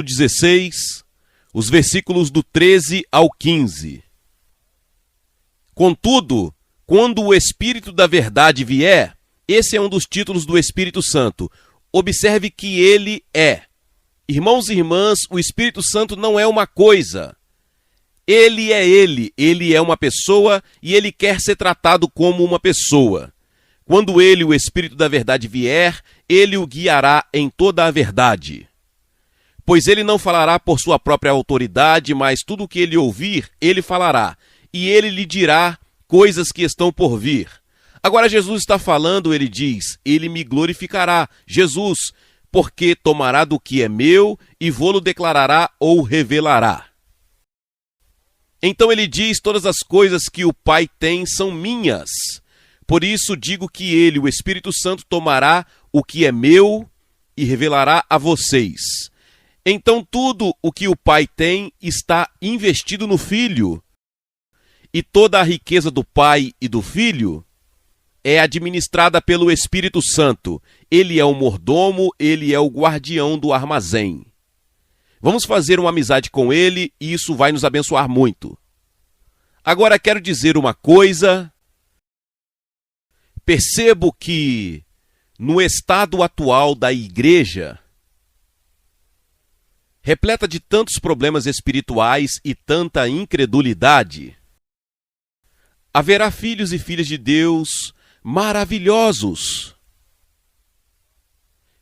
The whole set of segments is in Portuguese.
16, os versículos do 13 ao 15. Contudo, quando o Espírito da Verdade vier, esse é um dos títulos do Espírito Santo. Observe que ele é. Irmãos e irmãs, o Espírito Santo não é uma coisa. Ele é uma pessoa e ele quer ser tratado como uma pessoa. Quando ele, o Espírito da Verdade, vier, ele o guiará em toda a verdade. Pois ele não falará por sua própria autoridade, mas tudo o que ele ouvir, ele falará, e ele lhe dirá coisas que estão por vir. Agora Jesus está falando, ele diz, ele me glorificará, Jesus, porque tomará do que é meu e vô-lo declarará ou revelará. Então ele diz, todas as coisas que o Pai tem são minhas. Por isso digo que ele, o Espírito Santo, tomará o que é meu e revelará a vocês. Então tudo o que o Pai tem está investido no Filho. E toda a riqueza do Pai e do Filho é administrada pelo Espírito Santo. Ele é o mordomo, ele é o guardião do armazém. Vamos fazer uma amizade com ele e isso vai nos abençoar muito. Agora quero dizer uma coisa. Percebo que no estado atual da igreja, repleta de tantos problemas espirituais e tanta incredulidade, haverá filhos e filhas de Deus maravilhosos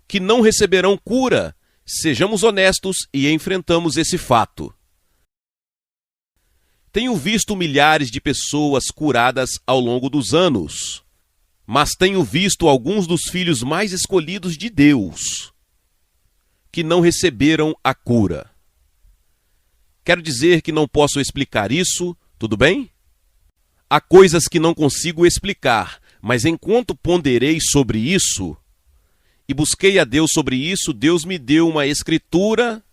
que não receberão cura. Sejamos honestos e enfrentamos esse fato. Tenho visto milhares de pessoas curadas ao longo dos anos, mas tenho visto alguns dos filhos mais escolhidos de Deus que não receberam a cura. Quero dizer que não posso explicar isso, tudo bem? Há coisas que não consigo explicar, mas enquanto ponderei sobre isso e busquei a Deus sobre isso, Deus me deu uma escritura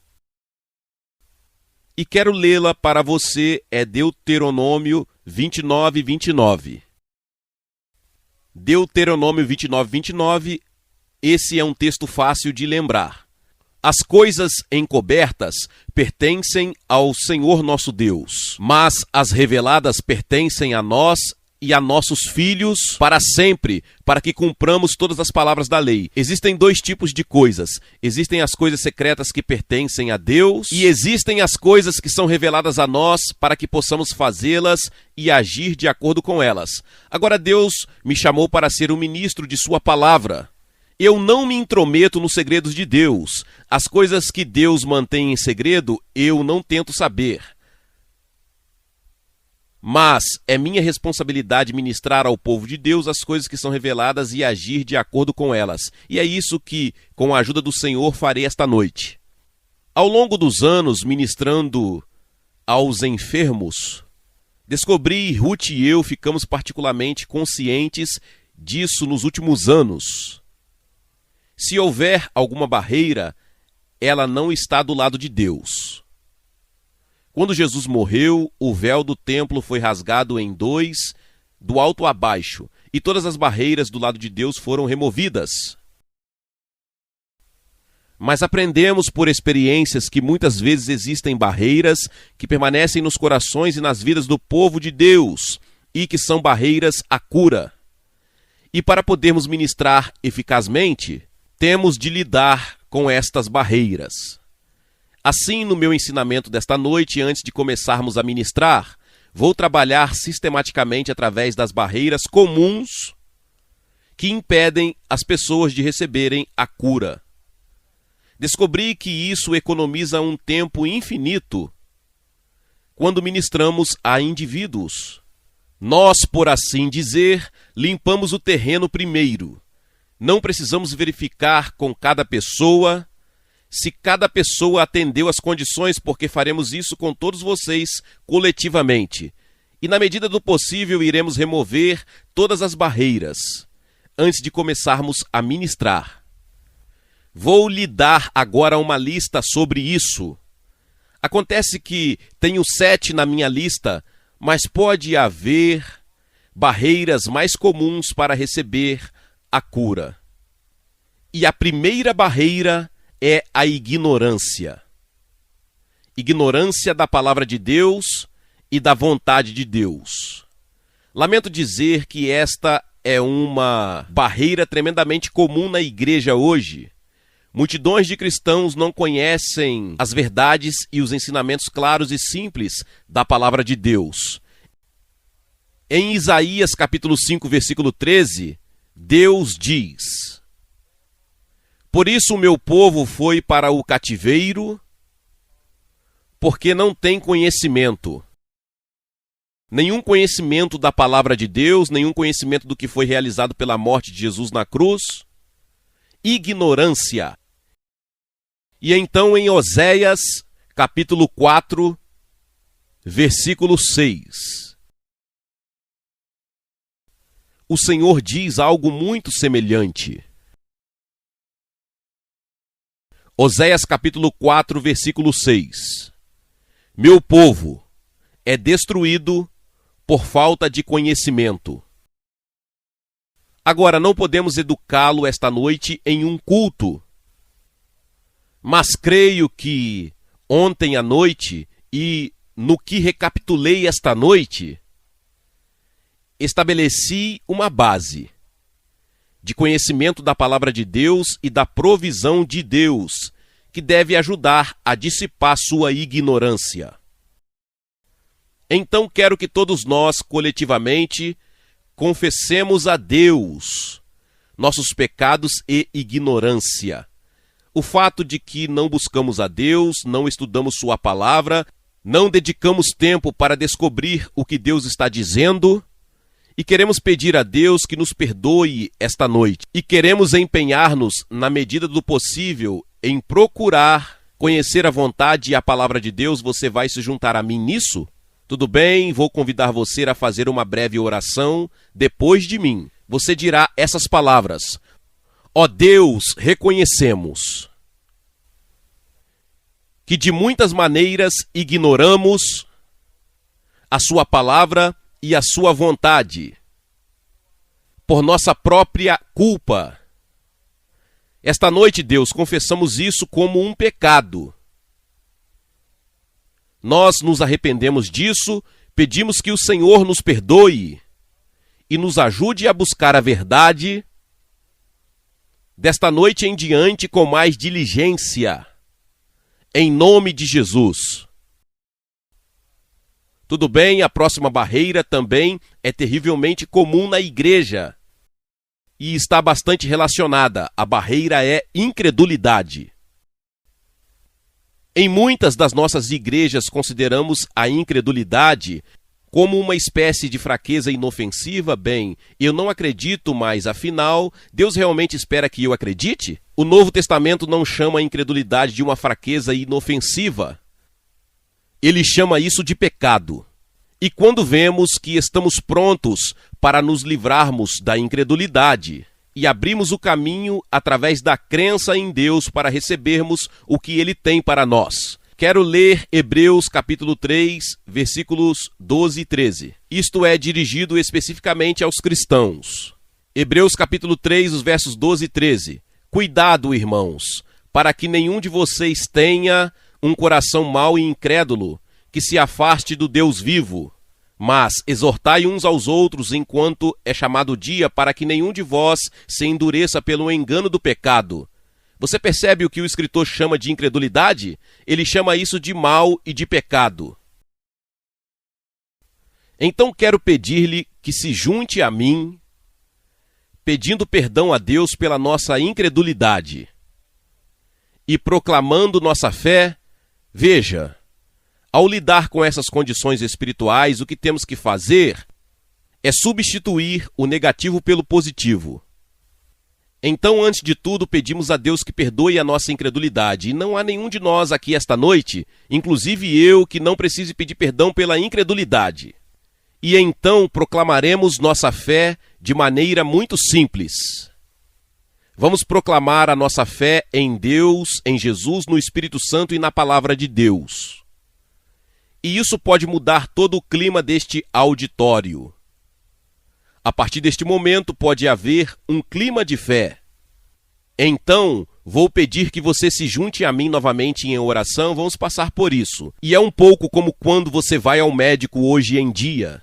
e quero lê-la para você. É Deuteronômio 29, 29. Deuteronômio 29, 29, esse é um texto fácil de lembrar. As coisas encobertas pertencem ao Senhor nosso Deus, mas as reveladas pertencem a nós e a nossos filhos para sempre, para que cumpramos todas as palavras da lei. Existem dois tipos de coisas. Existem as coisas secretas que pertencem a Deus e existem as coisas que são reveladas a nós para que possamos fazê-las e agir de acordo com elas. Agora Deus me chamou para ser um ministro de sua palavra. Eu não me intrometo nos segredos de Deus. As coisas que Deus mantém em segredo, eu não tento saber. Mas é minha responsabilidade ministrar ao povo de Deus as coisas que são reveladas e agir de acordo com elas. E é isso que, com a ajuda do Senhor, farei esta noite. Ao longo dos anos, ministrando aos enfermos, descobri, Ruth e eu ficamos particularmente conscientes disso nos últimos anos. Se houver alguma barreira, ela não está do lado de Deus. Quando Jesus morreu, o véu do templo foi rasgado em dois, do alto a baixo, e todas as barreiras do lado de Deus foram removidas. Mas aprendemos por experiências que muitas vezes existem barreiras que permanecem nos corações e nas vidas do povo de Deus, e que são barreiras à cura. E para podermos ministrar eficazmente, temos de lidar com estas barreiras. Assim, no meu ensinamento desta noite, antes de começarmos a ministrar, vou trabalhar sistematicamente através das barreiras comuns que impedem as pessoas de receberem a cura. Descobri que isso economiza um tempo infinito quando ministramos a indivíduos. Nós, por assim dizer, limpamos o terreno primeiro. Não precisamos verificar com cada pessoa se cada pessoa atendeu às condições, porque faremos isso com todos vocês coletivamente. E na medida do possível iremos remover todas as barreiras antes de começarmos a ministrar. Vou lhe dar agora uma lista sobre isso. Acontece que tenho 7 na minha lista, mas pode haver barreiras mais comuns para receber a cura. E a primeira barreira é a ignorância. ignorância da palavra de Deus e da vontade de Deus. Lamento dizer que esta é uma barreira tremendamente comum na igreja hoje. Multidões de cristãos não conhecem as verdades e os ensinamentos claros e simples da palavra de Deus. Em Isaías capítulo 5, versículo 13, Deus diz: por isso o meu povo foi para o cativeiro, porque não tem conhecimento. Nenhum conhecimento da palavra de Deus, nenhum conhecimento do que foi realizado pela morte de Jesus na cruz. Ignorância. E então em Oséias, capítulo 4, versículo 6. O Senhor diz algo muito semelhante. Oséias capítulo 4, versículo 6. Meu povo é destruído por falta de conhecimento. Agora, não podemos educá-lo esta noite em um culto, mas creio que ontem à noite e no que recapitulei esta noite, estabeleci uma base de conhecimento da palavra de Deus e da provisão de Deus, que deve ajudar a dissipar sua ignorância. Então quero que todos nós, coletivamente, confessemos a Deus nossos pecados e ignorância. O fato de que não buscamos a Deus, não estudamos sua palavra, não dedicamos tempo para descobrir o que Deus está dizendo, e queremos pedir a Deus que nos perdoe esta noite. E queremos empenhar-nos, na medida do possível, em procurar conhecer a vontade e a palavra de Deus. Você vai se juntar a mim nisso? Tudo bem, vou convidar você a fazer uma breve oração depois de mim. Você dirá essas palavras: ó Deus, reconhecemos que de muitas maneiras ignoramos a sua palavra e a sua vontade, por nossa própria culpa. Esta noite, Deus, confessamos isso como um pecado. Nós nos arrependemos disso, pedimos que o Senhor nos perdoe e nos ajude a buscar a verdade desta noite em diante com mais diligência, em nome de Jesus. Tudo bem, a próxima barreira também é terrivelmente comum na igreja e está bastante relacionada. A barreira é incredulidade. Em muitas das nossas igrejas consideramos a incredulidade como uma espécie de fraqueza inofensiva. Bem, eu não acredito, mas afinal, Deus realmente espera que eu acredite? O Novo Testamento não chama a incredulidade de uma fraqueza inofensiva. Ele chama isso de pecado. E quando vemos que estamos prontos para nos livrarmos da incredulidade e abrimos o caminho através da crença em Deus para recebermos o que Ele tem para nós. Quero ler Hebreus capítulo 3, versículos 12 e 13. Isto é dirigido especificamente aos cristãos. Hebreus capítulo 3, os versos 12 e 13. Cuidado, irmãos, para que nenhum de vocês tenha um coração mau e incrédulo, que se afaste do Deus vivo. Mas exortai uns aos outros enquanto é chamado o dia, para que nenhum de vós se endureça pelo engano do pecado. Você percebe o que o escritor chama de incredulidade? Ele chama isso de mal e de pecado. Então quero pedir-lhe que se junte a mim, pedindo perdão a Deus pela nossa incredulidade e proclamando nossa fé. Veja, ao lidar com essas condições espirituais, o que temos que fazer é substituir o negativo pelo positivo. Então, antes de tudo, pedimos a Deus que perdoe a nossa incredulidade. E não há nenhum de nós aqui esta noite, inclusive eu, que não precise pedir perdão pela incredulidade. E então proclamaremos nossa fé de maneira muito simples. Vamos proclamar a nossa fé em Deus, em Jesus, no Espírito Santo e na Palavra de Deus. E isso pode mudar todo o clima deste auditório. A partir deste momento pode haver um clima de fé. Então, Vou pedir que você se junte a mim novamente em oração, vamos passar por isso. E é um pouco como quando você vai ao médico hoje em dia.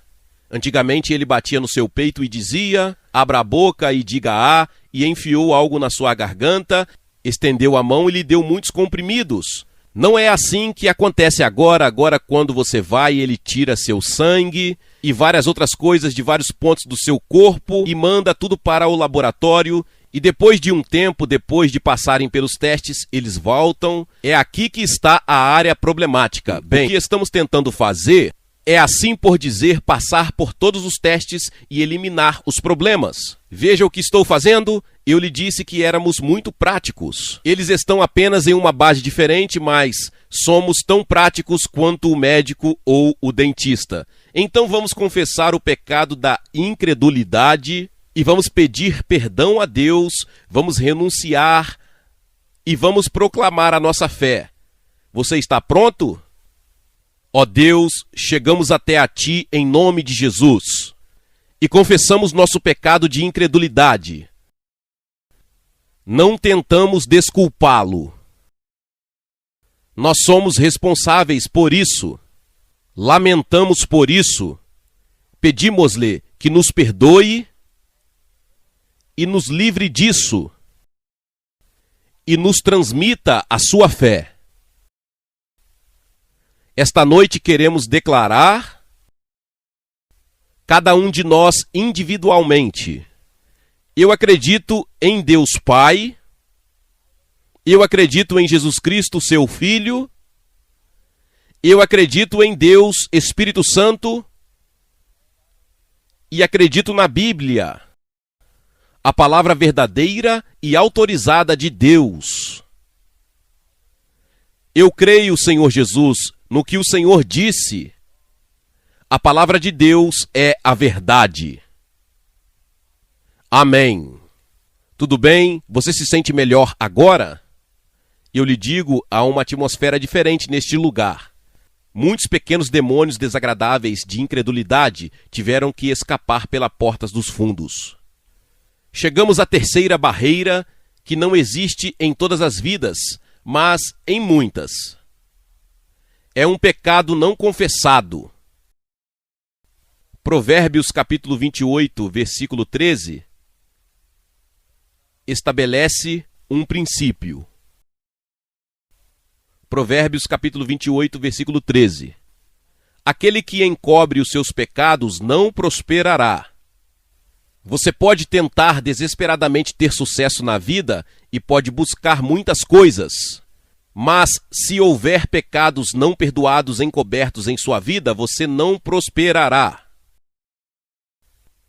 Antigamente ele batia no seu peito e dizia, abra a boca e diga A, e enfiou algo na sua garganta, estendeu a mão e lhe deu muitos comprimidos. Não é assim que acontece agora quando você vai, ele tira seu sangue e várias outras coisas de vários pontos do seu corpo e manda tudo para o laboratório. E depois de um tempo, depois de passarem pelos testes, eles voltam. É aqui que está a área problemática. Bem, o que estamos tentando fazer é, assim por dizer, passar por todos os testes e eliminar os problemas. Veja o que estou fazendo. Eu lhe disse que éramos muito práticos. Eles estão apenas em uma base diferente, mas somos tão práticos quanto o médico ou o dentista. Então vamos confessar o pecado da incredulidade e vamos pedir perdão a Deus, vamos renunciar e vamos proclamar a nossa fé. Você está pronto? Ó Deus, chegamos até a Ti em nome de Jesus e confessamos nosso pecado de incredulidade. Não tentamos desculpá-lo. Nós somos responsáveis por isso. Lamentamos por isso. Pedimos-lhe que nos perdoe e nos livre disso e nos transmita a sua fé. Esta noite queremos declarar, cada um de nós individualmente, eu acredito em Deus Pai, eu acredito em Jesus Cristo, seu Filho, eu acredito em Deus Espírito Santo e acredito na Bíblia, a palavra verdadeira e autorizada de Deus. Eu creio, Senhor Jesus, no que o Senhor disse. A palavra de Deus é a verdade. Amém. Tudo bem? Você se sente melhor agora? Eu lhe digo, há uma atmosfera diferente neste lugar. Muitos pequenos demônios desagradáveis de incredulidade tiveram que escapar pelas portas dos fundos. Chegamos à terceira barreira, que não existe em todas as vidas, mas em muitas. É um pecado não confessado. Provérbios capítulo 28, versículo 13, estabelece um princípio. Provérbios capítulo 28, versículo 13. Aquele que encobre os seus pecados não prosperará. Você pode tentar desesperadamente ter sucesso na vida e pode buscar muitas coisas. Mas se houver pecados não perdoados encobertos em sua vida, você não prosperará.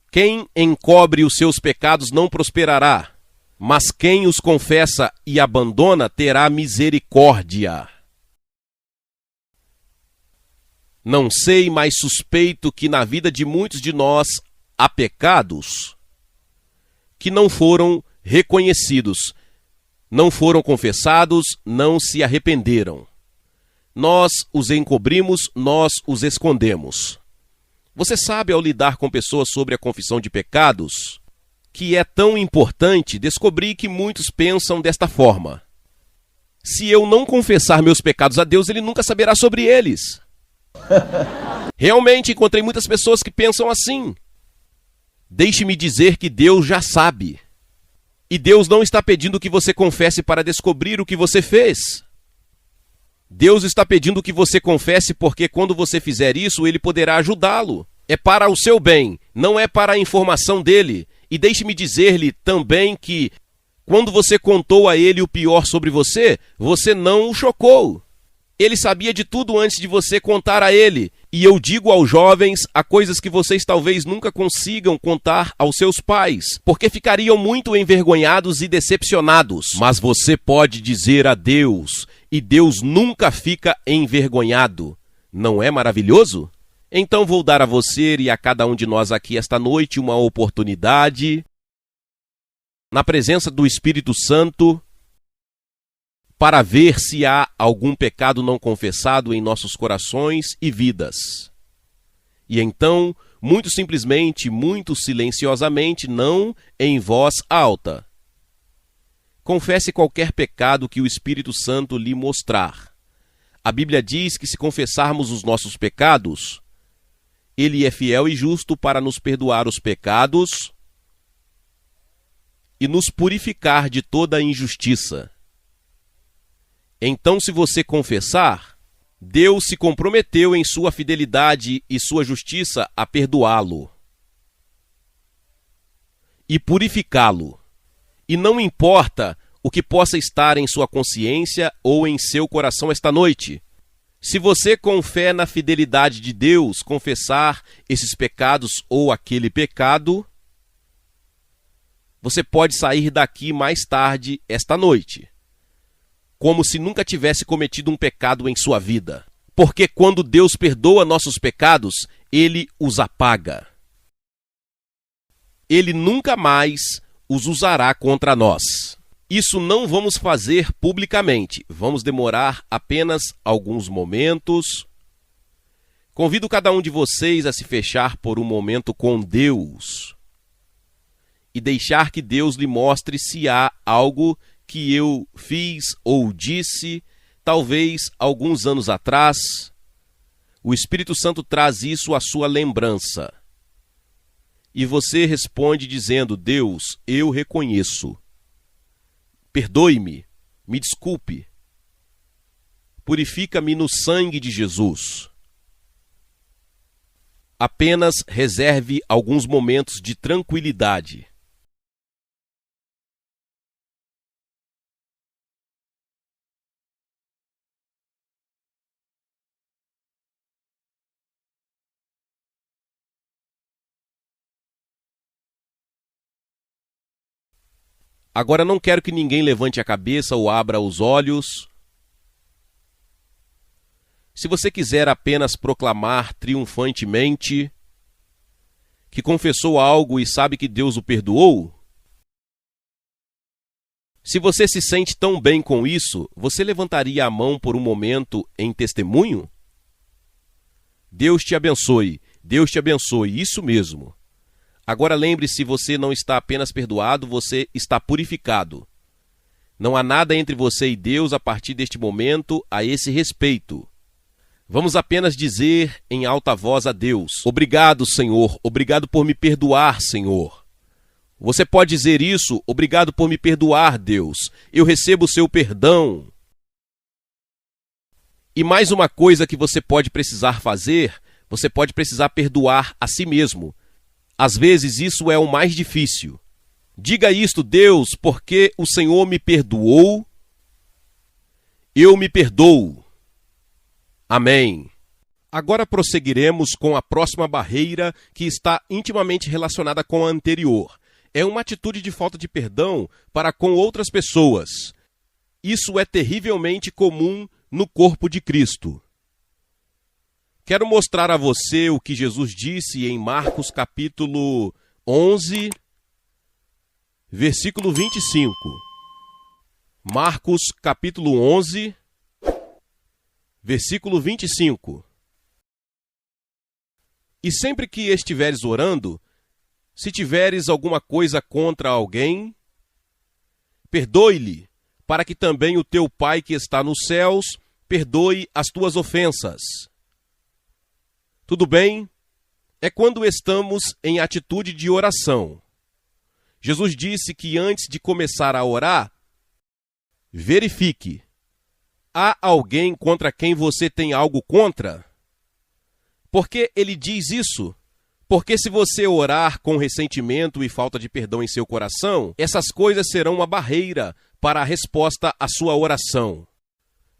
Quem encobre os seus pecados não prosperará, mas quem os confessa e abandona terá misericórdia. Não sei, mas suspeito que na vida de muitos de nós há pecados que não foram reconhecidos, não foram confessados, não se arrependeram. Nós os encobrimos, nós os escondemos. Você sabe, ao lidar com pessoas sobre a confissão de pecados, que é tão importante, descobri que muitos pensam desta forma. Se eu não confessar meus pecados a Deus, Ele nunca saberá sobre eles. Realmente encontrei muitas pessoas que pensam assim. Deixe-me dizer que Deus já sabe. E Deus não está pedindo que você confesse para descobrir o que você fez. Deus está pedindo que você confesse porque quando você fizer isso, Ele poderá ajudá-lo. É para o seu bem, não é para a informação dele. E deixe-me dizer-lhe também que, quando você contou a Ele o pior sobre você, você não o chocou. Ele sabia de tudo antes de você contar a Ele. E eu digo aos jovens, há coisas que vocês talvez nunca consigam contar aos seus pais, porque ficariam muito envergonhados e decepcionados. Mas você pode dizer a Deus, e Deus nunca fica envergonhado. Não é maravilhoso? Então vou dar a você e a cada um de nós aqui esta noite uma oportunidade, na presença do Espírito Santo, para ver se há algum pecado não confessado em nossos corações e vidas. E então, muito simplesmente, muito silenciosamente, não em voz alta, Confesse qualquer pecado que o Espírito Santo lhe mostrar. A Bíblia diz que se confessarmos os nossos pecados, Ele é fiel e justo para nos perdoar os pecados e nos purificar de toda a injustiça. Então, se você confessar, Deus se comprometeu em sua fidelidade e sua justiça a perdoá-lo e purificá-lo. E não importa o que possa estar em sua consciência ou em seu coração esta noite. Se você, com fé na fidelidade de Deus, confessar esses pecados ou aquele pecado, você pode sair daqui mais tarde esta noite, como se nunca tivesse cometido um pecado em sua vida. Porque quando Deus perdoa nossos pecados, Ele os apaga. Ele nunca mais os usará contra nós. Isso não vamos fazer publicamente. Vamos demorar apenas alguns momentos. Convido cada um de vocês a se fechar por um momento com Deus e deixar que Deus lhe mostre se há algo que eu fiz ou disse, talvez alguns anos atrás. O Espírito Santo traz isso à sua lembrança. E você responde dizendo: Deus, eu reconheço. Perdoe-me, me desculpe. Purifica-me no sangue de Jesus. Apenas reserve alguns momentos de tranquilidade. Agora não quero que ninguém levante a cabeça ou abra os olhos. Se você quiser apenas proclamar triunfantemente que confessou algo e sabe que Deus o perdoou, se você se sente tão bem com isso, você levantaria a mão por um momento em testemunho? Deus te abençoe, isso mesmo. Agora lembre-se, você não está apenas perdoado, você está purificado. Não há nada entre você e Deus a partir deste momento a esse respeito. Vamos apenas dizer em alta voz a Deus: obrigado, Senhor, obrigado por me perdoar, Senhor. Você pode dizer isso: obrigado por me perdoar, Deus, eu recebo o seu perdão. E mais uma coisa que você pode precisar fazer, você pode precisar perdoar a si mesmo. Às vezes isso é o mais difícil. Diga isto: Deus, porque o Senhor me perdoou, eu me perdoo. Amém. Agora prosseguiremos com a próxima barreira, que está intimamente relacionada com a anterior. É uma atitude de falta de perdão para com outras pessoas. Isso é terrivelmente comum no corpo de Cristo. Quero mostrar a você o que Jesus disse em Marcos capítulo 11, versículo 25. Marcos capítulo 11, versículo 25. E sempre que estiveres orando, se tiveres alguma coisa contra alguém, perdoe-lhe, para que também o teu Pai que está nos céus perdoe as tuas ofensas. Tudo bem? É quando estamos em atitude de oração. Jesus disse que antes de começar a orar, verifique: há alguém contra quem você tem algo contra? Por que ele diz isso? Porque se você orar com ressentimento e falta de perdão em seu coração, essas coisas serão uma barreira para a resposta à sua oração.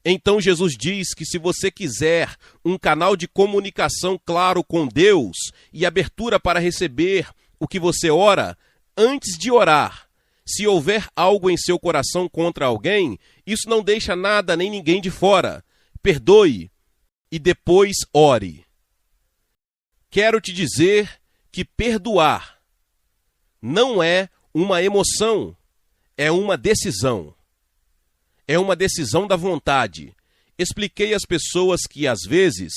Então Jesus diz que se você quiser um canal de comunicação claro com Deus e abertura para receber o que você ora, antes de orar, se houver algo em seu coração contra alguém, isso não deixa nada nem ninguém de fora. Perdoe e depois ore. Quero te dizer que perdoar não é uma emoção, é uma decisão. É uma decisão da vontade. Expliquei às pessoas que, às vezes,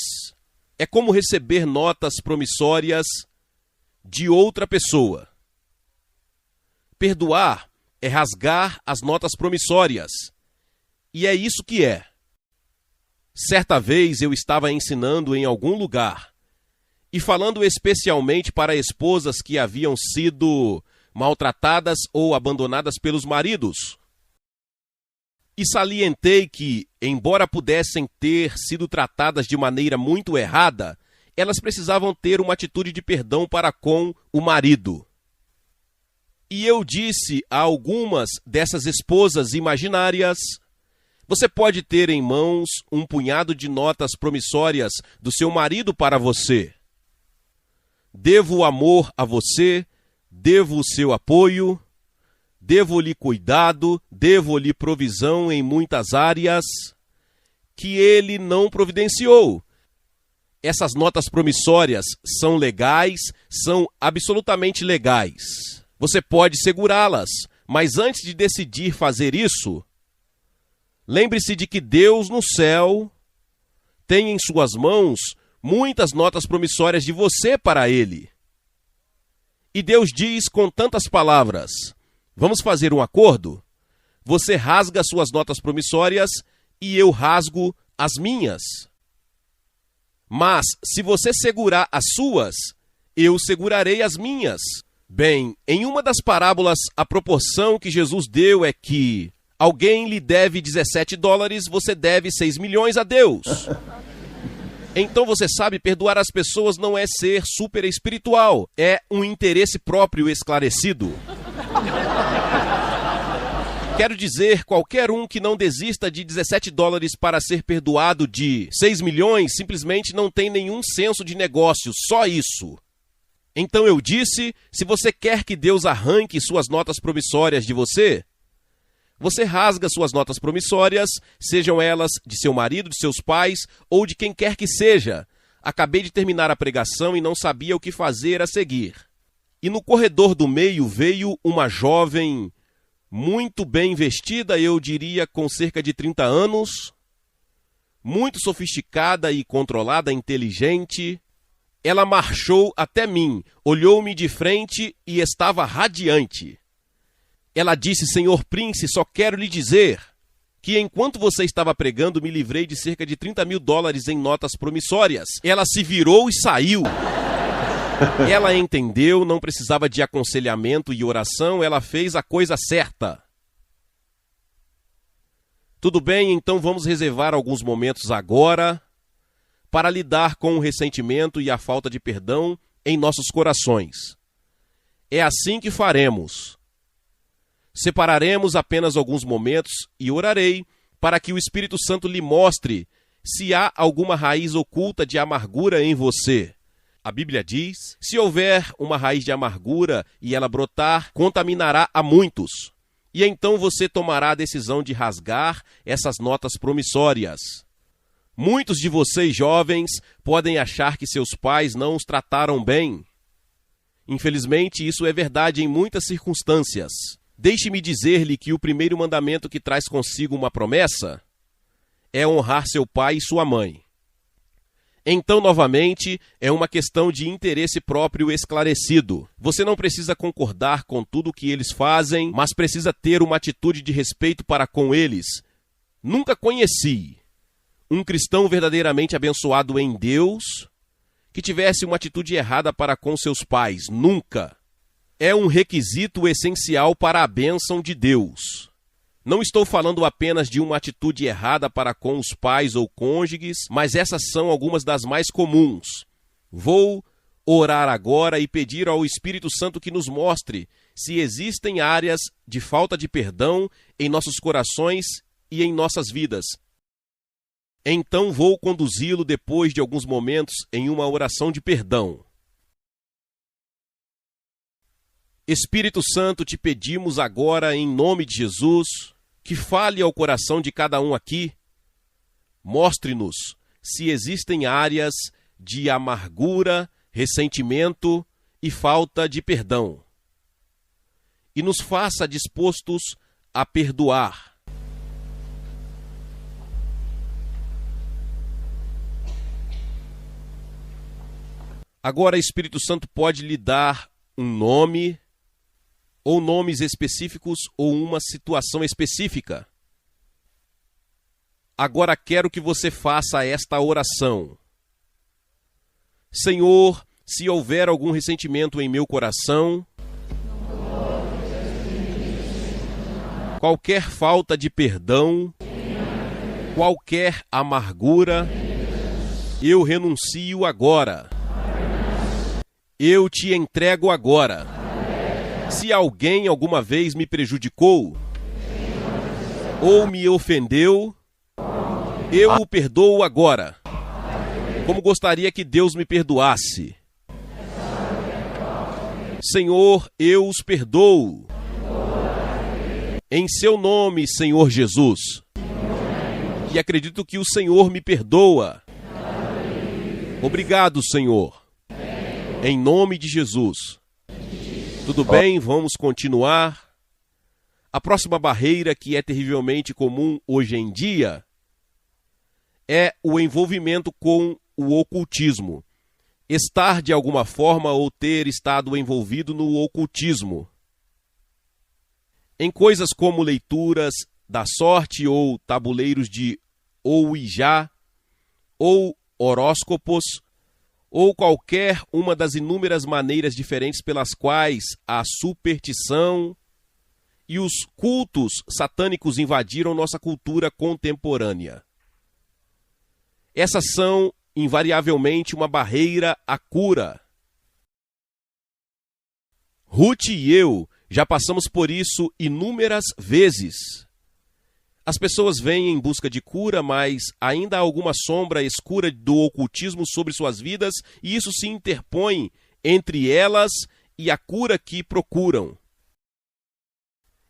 é como receber notas promissórias de outra pessoa. Perdoar é rasgar as notas promissórias. E é isso que é. Certa vez eu estava ensinando em algum lugar e falando especialmente para esposas que haviam sido maltratadas ou abandonadas pelos maridos. E salientei que, embora pudessem ter sido tratadas de maneira muito errada, elas precisavam ter uma atitude de perdão para com o marido. E eu disse a algumas dessas esposas imaginárias: você pode ter em mãos um punhado de notas promissórias do seu marido para você. Devo o amor a você, devo o seu apoio, devo-lhe cuidado, devo-lhe provisão em muitas áreas que ele não providenciou. Essas notas promissórias são legais, são absolutamente legais. Você pode segurá-las, mas antes de decidir fazer isso, lembre-se de que Deus no céu tem em suas mãos muitas notas promissórias de você para Ele. E Deus diz com tantas palavras: vamos fazer um acordo? Você rasga suas notas promissórias e eu rasgo as minhas. Mas se você segurar as suas, eu segurarei as minhas. Bem, em uma das parábolas, a proporção que Jesus deu é que alguém lhe deve $17, você deve 6 milhões a Deus. Então você sabe, perdoar as pessoas não é ser super espiritual, é um interesse próprio esclarecido. Quero dizer, qualquer um que não desista de $17 para ser perdoado de 6 milhões simplesmente não tem nenhum senso de negócio, só isso. Então eu disse, se você quer que Deus arranque suas notas promissórias de você, você rasga suas notas promissórias, sejam elas de seu marido, de seus pais ou de quem quer que seja. Acabei de terminar a pregação e não sabia o que fazer a seguir. E no corredor do meio veio uma jovem muito bem vestida, eu diria com cerca de 30 anos, muito sofisticada e controlada, inteligente. Ela marchou até mim, olhou-me de frente e estava radiante. Ela disse: Senhor Prince, só quero lhe dizer que enquanto você estava pregando, me livrei de cerca de $30 mil em notas promissórias. Ela se virou e saiu. Ela entendeu, não precisava de aconselhamento e oração, ela fez a coisa certa. Tudo bem, então vamos reservar alguns momentos agora para lidar com o ressentimento e a falta de perdão em nossos corações. É assim que faremos. Separaremos apenas alguns momentos e orarei para que o Espírito Santo lhe mostre se há alguma raiz oculta de amargura em você. A Bíblia diz: se houver uma raiz de amargura e ela brotar, contaminará a muitos. E então você tomará a decisão de rasgar essas notas promissórias. Muitos de vocês jovens podem achar que seus pais não os trataram bem. Infelizmente, isso é verdade em muitas circunstâncias. Deixe-me dizer-lhe que o primeiro mandamento que traz consigo uma promessa é honrar seu pai e sua mãe. Então, novamente, é uma questão de interesse próprio esclarecido. Você não precisa concordar com tudo o que eles fazem, mas precisa ter uma atitude de respeito para com eles. Nunca conheci um cristão verdadeiramente abençoado em Deus que tivesse uma atitude errada para com seus pais. Nunca. É um requisito essencial para a bênção de Deus. Não estou falando apenas de uma atitude errada para com os pais ou cônjuges, mas essas são algumas das mais comuns. Vou orar agora e pedir ao Espírito Santo que nos mostre se existem áreas de falta de perdão em nossos corações e em nossas vidas. Então vou conduzi-lo depois de alguns momentos em uma oração de perdão. Espírito Santo, te pedimos agora, em nome de Jesus, que fale ao coração de cada um aqui. Mostre-nos se existem áreas de amargura, ressentimento e falta de perdão. E nos faça dispostos a perdoar. Agora, Espírito Santo pode lhe dar um nome ou nomes específicos ou uma situação específica. Agora quero que você faça esta oração. Senhor, se houver algum ressentimento em meu coração, qualquer falta de perdão, qualquer amargura, eu renuncio agora. Eu te entrego agora. Se alguém alguma vez me prejudicou ou me ofendeu, eu o perdoo agora, como gostaria que Deus me perdoasse. Senhor, eu os perdoo. Em seu nome, Senhor Jesus. E acredito que o Senhor me perdoa. Obrigado, Senhor. Em nome de Jesus. Tudo bem? Vamos continuar. A próxima barreira, que é terrivelmente comum hoje em dia, é o envolvimento com o ocultismo. Estar de alguma forma ou ter estado envolvido no ocultismo. Em coisas como leituras da sorte ou tabuleiros de Ouija, ou horóscopos, ou qualquer uma das inúmeras maneiras diferentes pelas quais a superstição e os cultos satânicos invadiram nossa cultura contemporânea. Essas são, invariavelmente, uma barreira à cura. Ruth e eu já passamos por isso inúmeras vezes. As pessoas vêm em busca de cura, mas ainda há alguma sombra escura do ocultismo sobre suas vidas, e isso se interpõe entre elas e a cura que procuram.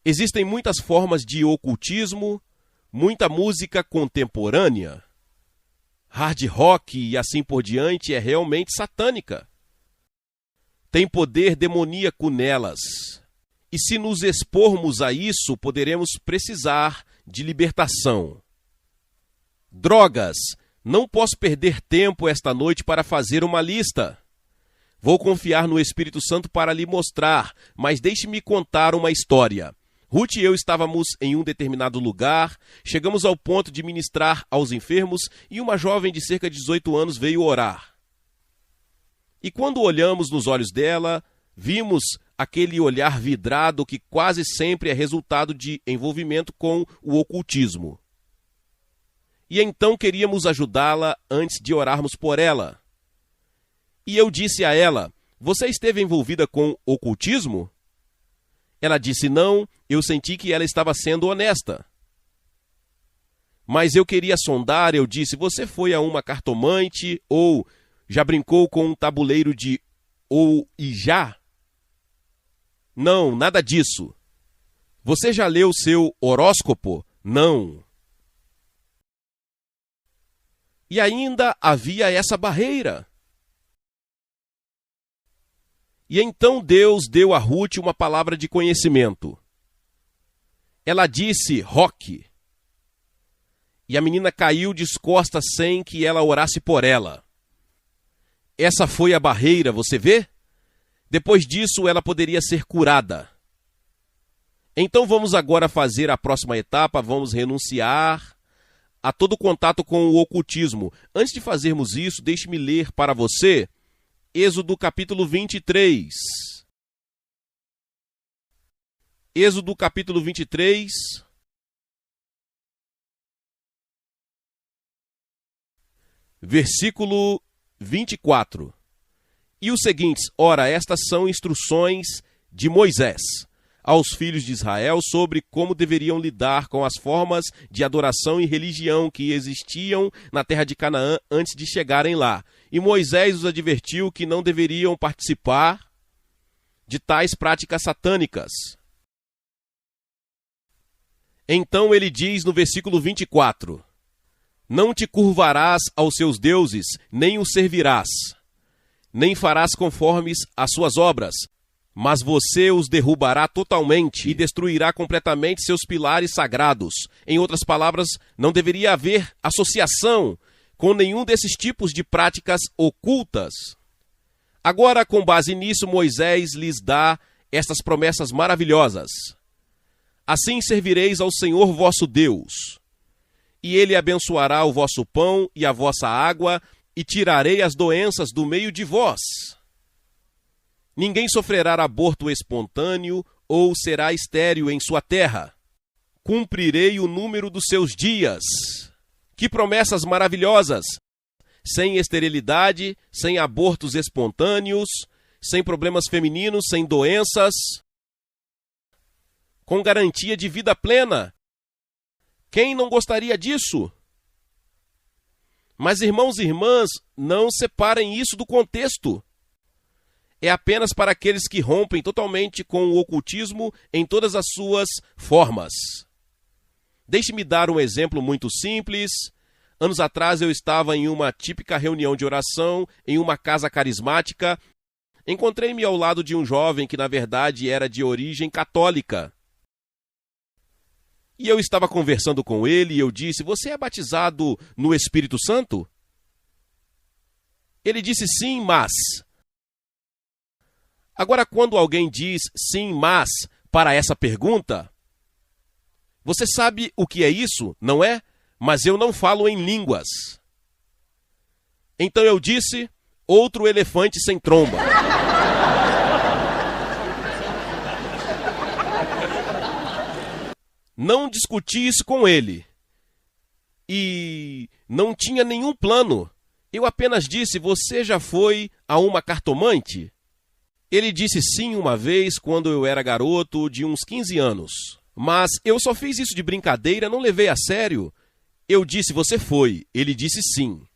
Existem muitas formas de ocultismo, muita música contemporânea. Hard rock e assim por diante é realmente satânica. Tem poder demoníaco nelas. E se nos expormos a isso, poderemos precisar de libertação. Drogas. Não posso perder tempo esta noite para fazer uma lista. Vou confiar no Espírito Santo para lhe mostrar, mas deixe-me contar uma história. Ruth e eu estávamos em um determinado lugar, chegamos ao ponto de ministrar aos enfermos e uma jovem de cerca de 18 anos veio orar. E quando olhamos nos olhos dela, vimos aquele olhar vidrado que quase sempre é resultado de envolvimento com o ocultismo. E então queríamos ajudá-la antes de orarmos por ela. E eu disse a ela: você esteve envolvida com ocultismo? Ela disse não, eu senti que ela estava sendo honesta. Mas eu queria sondar, eu disse: você foi a uma cartomante ou já brincou com um tabuleiro de Ouija? Não, nada disso. Você já leu seu horóscopo? Não. E ainda havia essa barreira. E então Deus deu a Ruth uma palavra de conhecimento. Ela disse rock. E a menina caiu descosta sem que ela orasse por ela. Essa foi a barreira, você vê? Depois disso, ela poderia ser curada. Então vamos agora fazer a próxima etapa, vamos renunciar a todo contato com o ocultismo. Antes de fazermos isso, deixe-me ler para você Êxodo capítulo 23. Êxodo capítulo 23. Versículo 24. E os seguintes: ora, estas são instruções de Moisés aos filhos de Israel sobre como deveriam lidar com as formas de adoração e religião que existiam na terra de Canaã antes de chegarem lá. E Moisés os advertiu que não deveriam participar de tais práticas satânicas. Então ele diz no versículo 24: não te curvarás aos seus deuses, nem os servirás, nem farás conformes às suas obras, mas você os derrubará totalmente e destruirá completamente seus pilares sagrados. Em outras palavras, não deveria haver associação com nenhum desses tipos de práticas ocultas. Agora, com base nisso, Moisés lhes dá estas promessas maravilhosas. Assim servireis ao Senhor vosso Deus, e Ele abençoará o vosso pão e a vossa água, e tirarei as doenças do meio de vós. Ninguém sofrerá aborto espontâneo ou será estéril em sua terra. Cumprirei o número dos seus dias. Que promessas maravilhosas! Sem esterilidade, sem abortos espontâneos, sem problemas femininos, sem doenças, com garantia de vida plena. Quem não gostaria disso? Mas, irmãos e irmãs, não separem isso do contexto. É apenas para aqueles que rompem totalmente com o ocultismo em todas as suas formas. Deixe-me dar um exemplo muito simples. Anos atrás eu estava em uma típica reunião de oração, em uma casa carismática. Encontrei-me ao lado de um jovem que, na verdade, era de origem católica. E eu estava conversando com ele e eu disse: "Você é batizado no Espírito Santo?" Ele disse: "Sim, mas..." Agora, quando alguém diz sim, mas para essa pergunta, você sabe o que é isso, não é? Mas eu não falo em línguas. Então eu disse: outro elefante sem tromba. Não discuti isso com ele. E não tinha nenhum plano. Eu apenas disse: "Você já foi a uma cartomante?" Ele disse sim uma vez quando eu era garoto de uns 15 anos. Mas eu só fiz isso de brincadeira, não levei a sério. Eu disse: "Você foi." Ele disse sim.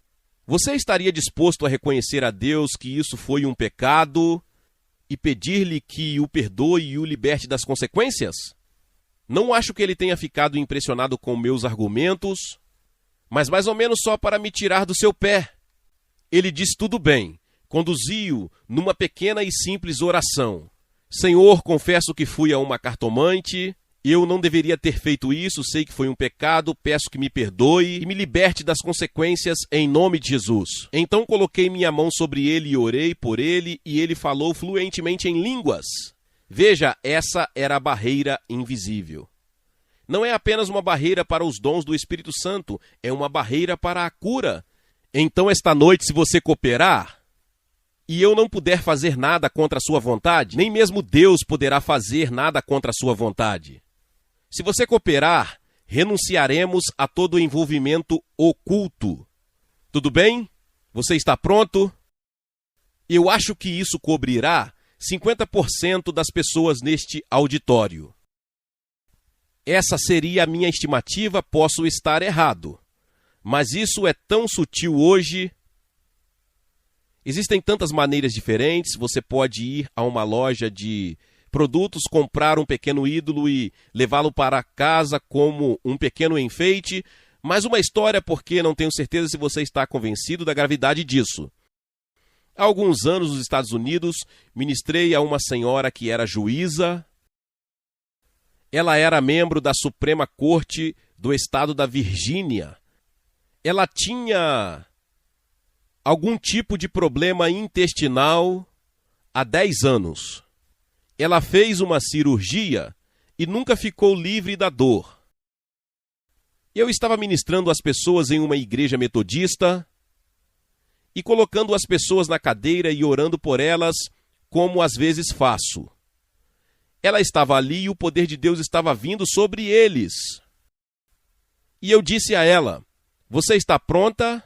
Você estaria disposto a reconhecer a Deus que isso foi um pecado e pedir-lhe que o perdoe e o liberte das consequências? Não acho que ele tenha ficado impressionado com meus argumentos, mas mais ou menos só para me tirar do seu pé. Ele disse tudo bem, conduziu numa pequena e simples oração. "Senhor, confesso que fui a uma cartomante, eu não deveria ter feito isso, sei que foi um pecado, peço que me perdoe e me liberte das consequências em nome de Jesus." Então coloquei minha mão sobre ele e orei por ele, e ele falou fluentemente em línguas. Veja, essa era a barreira invisível. Não é apenas uma barreira para os dons do Espírito Santo, é uma barreira para a cura. Então, esta noite, se você cooperar, e eu não puder fazer nada contra a sua vontade, nem mesmo Deus poderá fazer nada contra a sua vontade. Se você cooperar, renunciaremos a todo o envolvimento oculto. Tudo bem? Você está pronto? Eu acho que isso cobrirá 50% das pessoas neste auditório. Essa seria a minha estimativa, posso estar errado. Mas isso é tão sutil hoje. Existem tantas maneiras diferentes. Você pode ir a uma loja de produtos, comprar um pequeno ídolo e levá-lo para casa como um pequeno enfeite. Mais uma história, porque não tenho certeza se você está convencido da gravidade disso. Há alguns anos, nos Estados Unidos, ministrei a uma senhora que era juíza. Ela era membro da Suprema Corte do estado da Virgínia. Ela tinha algum tipo de problema intestinal há 10 anos. Ela fez uma cirurgia e nunca ficou livre da dor. Eu estava ministrando as pessoas em uma igreja metodista e colocando as pessoas na cadeira e orando por elas, como às vezes faço. Ela estava ali e o poder de Deus estava vindo sobre eles. E eu disse a ela: "Você está pronta?"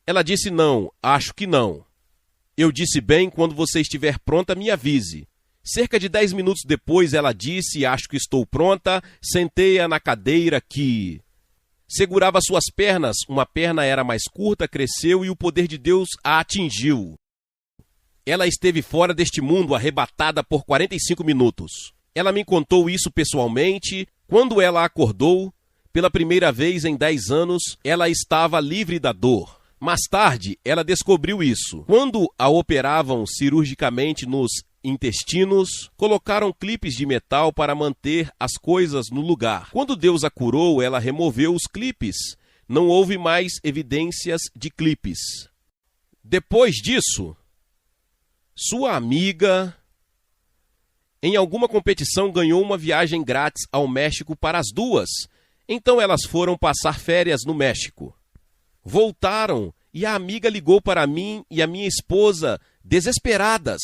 Ela disse: "Não, acho que não." Eu disse: "Bem, quando você estiver pronta, me avise." Cerca de 10 minutos depois, ela disse: "Acho que estou pronta." Sentei-a na cadeira que segurava suas pernas. Uma perna era mais curta, cresceu e o poder de Deus a atingiu. Ela esteve fora deste mundo, arrebatada por 45 minutos. Ela me contou isso pessoalmente. Quando ela acordou, pela primeira vez em 10 anos, ela estava livre da dor. Mais tarde, ela descobriu isso. Quando a operavam cirurgicamente nos intestinos, colocaram clipes de metal para manter as coisas no lugar. Quando Deus a curou, ela removeu os clipes. Não houve mais evidências de clipes. Depois disso, sua amiga em alguma competição ganhou uma viagem grátis ao México para as duas. Então elas foram passar férias no México. Voltaram e a amiga ligou para mim e a minha esposa, desesperadas.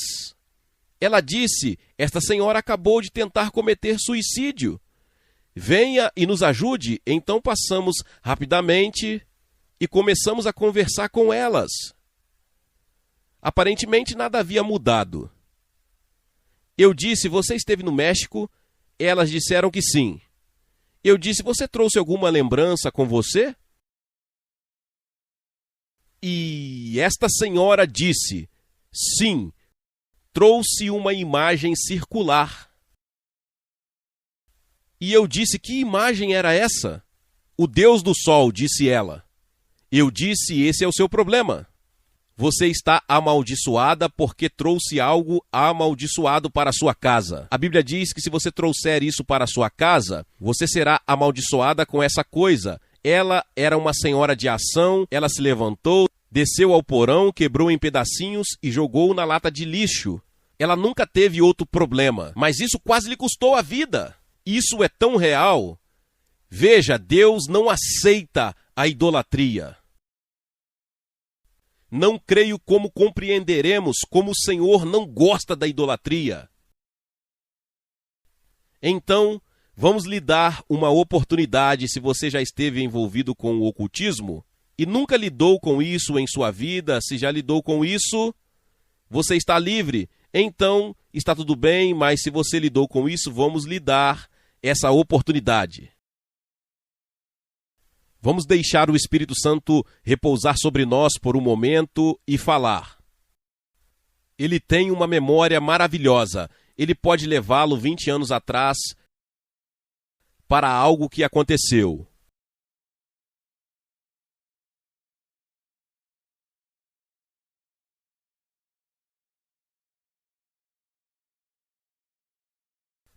Ela disse: esta senhora acabou de tentar cometer suicídio. Venha e nos ajude. Então passamos rapidamente e começamos a conversar com elas. Aparentemente nada havia mudado. Eu disse: você esteve no México? Elas disseram que sim. Eu disse: você trouxe alguma lembrança com você? E esta senhora disse: sim, trouxe uma imagem circular. E eu disse: que imagem era essa? O Deus do Sol, disse ela. Eu disse: esse é o seu problema. Você está amaldiçoada porque trouxe algo amaldiçoado para a sua casa. A Bíblia diz que se você trouxer isso para a sua casa, você será amaldiçoada com essa coisa. Ela era uma senhora de ação, ela se levantou, desceu ao porão, quebrou em pedacinhos e jogou na lata de lixo. Ela nunca teve outro problema, mas isso quase lhe custou a vida. Isso é tão real. Veja, Deus não aceita a idolatria. Não creio como compreenderemos como o Senhor não gosta da idolatria. Então, vamos lhe dar uma oportunidade se você já esteve envolvido com o ocultismo e nunca lidou com isso em sua vida. Se já lidou com isso, você está livre. Então, está tudo bem, mas se você lidou com isso, vamos lhe dar essa oportunidade. Vamos deixar o Espírito Santo repousar sobre nós por um momento e falar. Ele tem uma memória maravilhosa. Ele pode levá-lo 20 anos atrás para algo que aconteceu.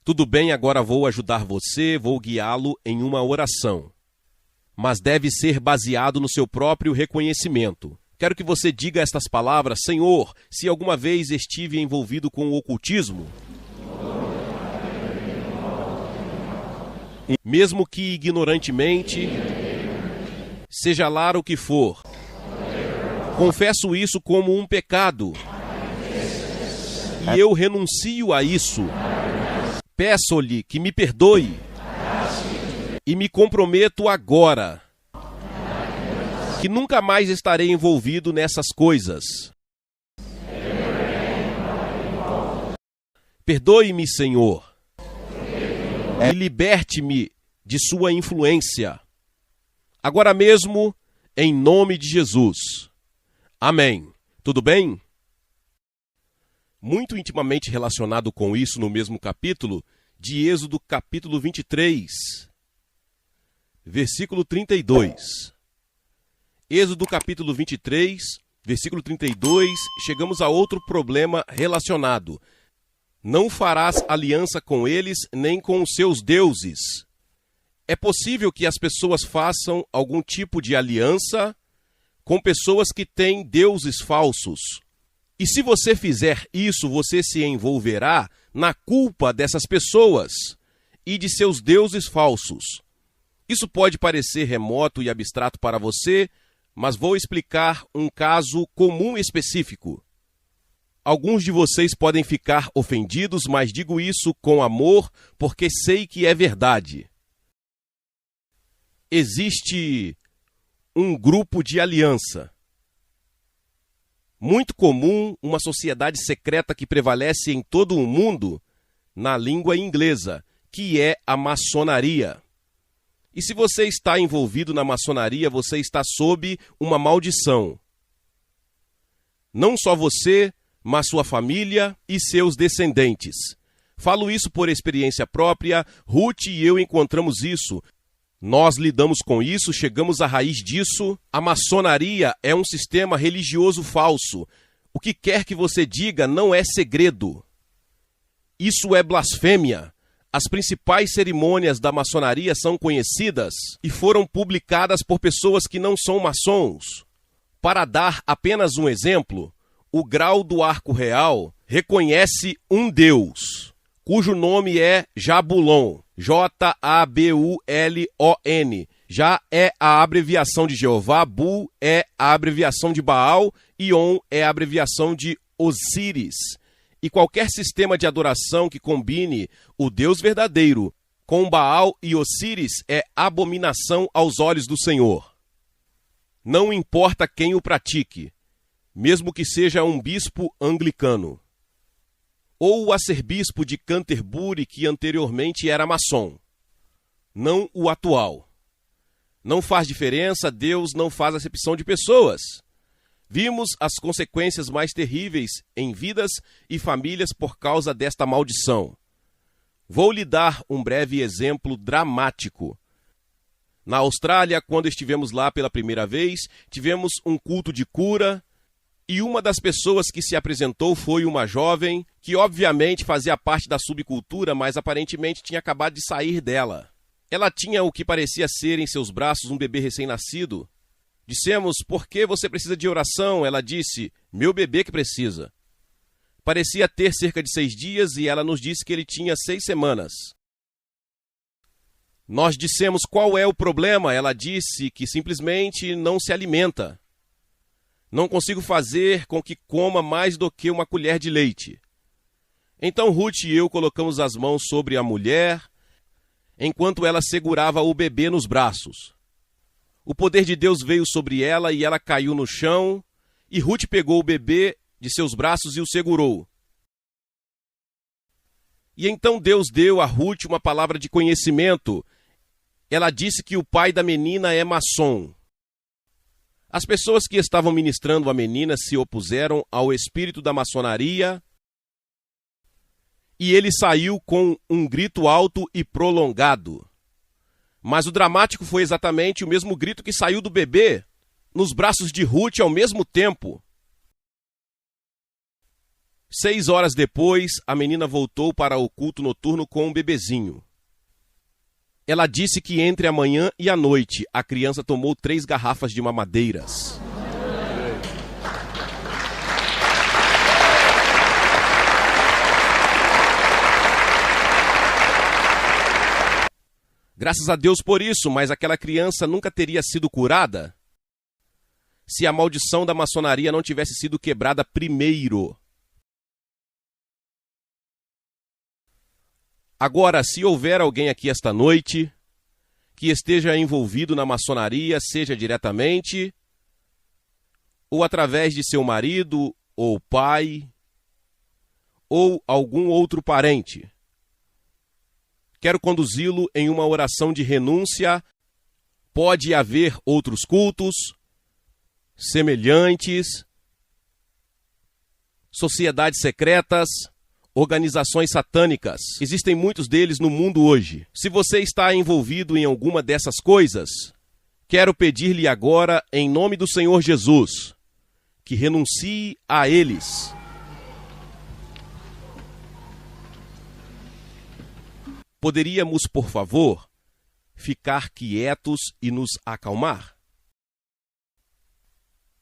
Tudo bem, agora vou ajudar você, vou guiá-lo em uma oração. Mas deve ser baseado no seu próprio reconhecimento. Quero que você diga estas palavras: Senhor, se alguma vez estive envolvido com o ocultismo, mesmo que ignorantemente, seja lá o que for, confesso isso como um pecado e eu renuncio a isso. Peço-lhe que me perdoe. E me comprometo agora que nunca mais estarei envolvido nessas coisas. Perdoe-me, Senhor, e liberte-me de sua influência. Agora mesmo, em nome de Jesus. Amém. Tudo bem? Muito intimamente relacionado com isso, no mesmo capítulo, de Êxodo capítulo 23, versículo 32. Êxodo capítulo 23, versículo 32, chegamos a outro problema relacionado. Não farás aliança com eles, nem com os seus deuses. É possível que as pessoas façam algum tipo de aliança com pessoas que têm deuses falsos. E se você fizer isso, você se envolverá na culpa dessas pessoas e de seus deuses falsos. Isso pode parecer remoto e abstrato para você, mas vou explicar um caso comum específico. Alguns de vocês podem ficar ofendidos, mas digo isso com amor, porque sei que é verdade. Existe um grupo de aliança. Muito comum, uma sociedade secreta que prevalece em todo o mundo, na língua inglesa, que é a maçonaria. E se você está envolvido na maçonaria, você está sob uma maldição. Não só você, mas sua família e seus descendentes. Falo isso por experiência própria. Ruth e eu encontramos isso. Nós lidamos com isso, chegamos à raiz disso. A maçonaria é um sistema religioso falso. O que quer que você diga não é segredo. Isso é blasfêmia. As principais cerimônias da maçonaria são conhecidas e foram publicadas por pessoas que não são maçons. Para dar apenas um exemplo, o grau do arco real reconhece um Deus. cujo nome é Jabulon, Jabulon. Já é a abreviação de Jeová, Bu é a abreviação de Baal e On é a abreviação de Osíris. E qualquer sistema de adoração que combine o Deus verdadeiro com Baal e Osíris é abominação aos olhos do Senhor. Não importa quem o pratique, mesmo que seja um bispo anglicano, ou o arcebispo de Canterbury, que anteriormente era maçom, não o atual. Não faz diferença, Deus não faz acepção de pessoas. Vimos as consequências mais terríveis em vidas e famílias por causa desta maldição. Vou lhe dar um breve exemplo dramático. Na Austrália, quando estivemos lá pela primeira vez, tivemos um culto de cura e uma das pessoas que se apresentou foi uma jovem que obviamente fazia parte da subcultura, mas aparentemente tinha acabado de sair dela. Ela tinha o que parecia ser em seus braços um bebê recém-nascido. Dissemos, por que você precisa de oração? Ela disse, meu bebê que precisa. Parecia ter cerca de 6 dias e ela nos disse que ele tinha 6 semanas. Nós dissemos, qual é o problema? Ela disse que simplesmente não se alimenta. Não consigo fazer com que coma mais do que uma colher de leite. Então Ruth e eu colocamos as mãos sobre a mulher, enquanto ela segurava o bebê nos braços. O poder de Deus veio sobre ela e ela caiu no chão, e Ruth pegou o bebê de seus braços e o segurou. E então Deus deu a Ruth uma palavra de conhecimento. Ela disse que o pai da menina é maçom. As pessoas que estavam ministrando a menina se opuseram ao espírito da maçonaria, e ele saiu com um grito alto e prolongado. Mas o dramático foi exatamente o mesmo grito que saiu do bebê, nos braços de Ruth ao mesmo tempo. 6 horas depois, a menina voltou para o culto noturno com um bebezinho. Ela disse que entre a manhã e a noite, a criança tomou 3 garrafas de mamadeiras. Graças a Deus por isso, mas aquela criança nunca teria sido curada se a maldição da maçonaria não tivesse sido quebrada primeiro. Agora, se houver alguém aqui esta noite que esteja envolvido na maçonaria, seja diretamente ou através de seu marido ou pai ou algum outro parente, quero conduzi-lo em uma oração de renúncia. Pode haver outros cultos semelhantes, sociedades secretas, organizações satânicas. Existem muitos deles no mundo hoje. Se você está envolvido em alguma dessas coisas, quero pedir-lhe agora, em nome do Senhor Jesus, que renuncie a eles. Poderíamos, por favor, ficar quietos e nos acalmar?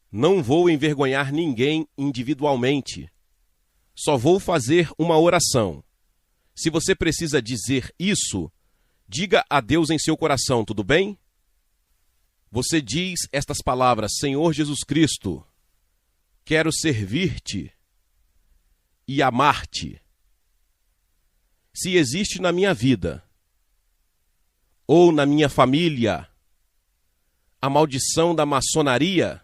Não vou envergonhar ninguém individualmente. Só vou fazer uma oração. Se você precisa dizer isso, diga a Deus em seu coração, tudo bem? Você diz estas palavras: Senhor Jesus Cristo, quero servir-te e amar-te. Se existe na minha vida ou na minha família a maldição da maçonaria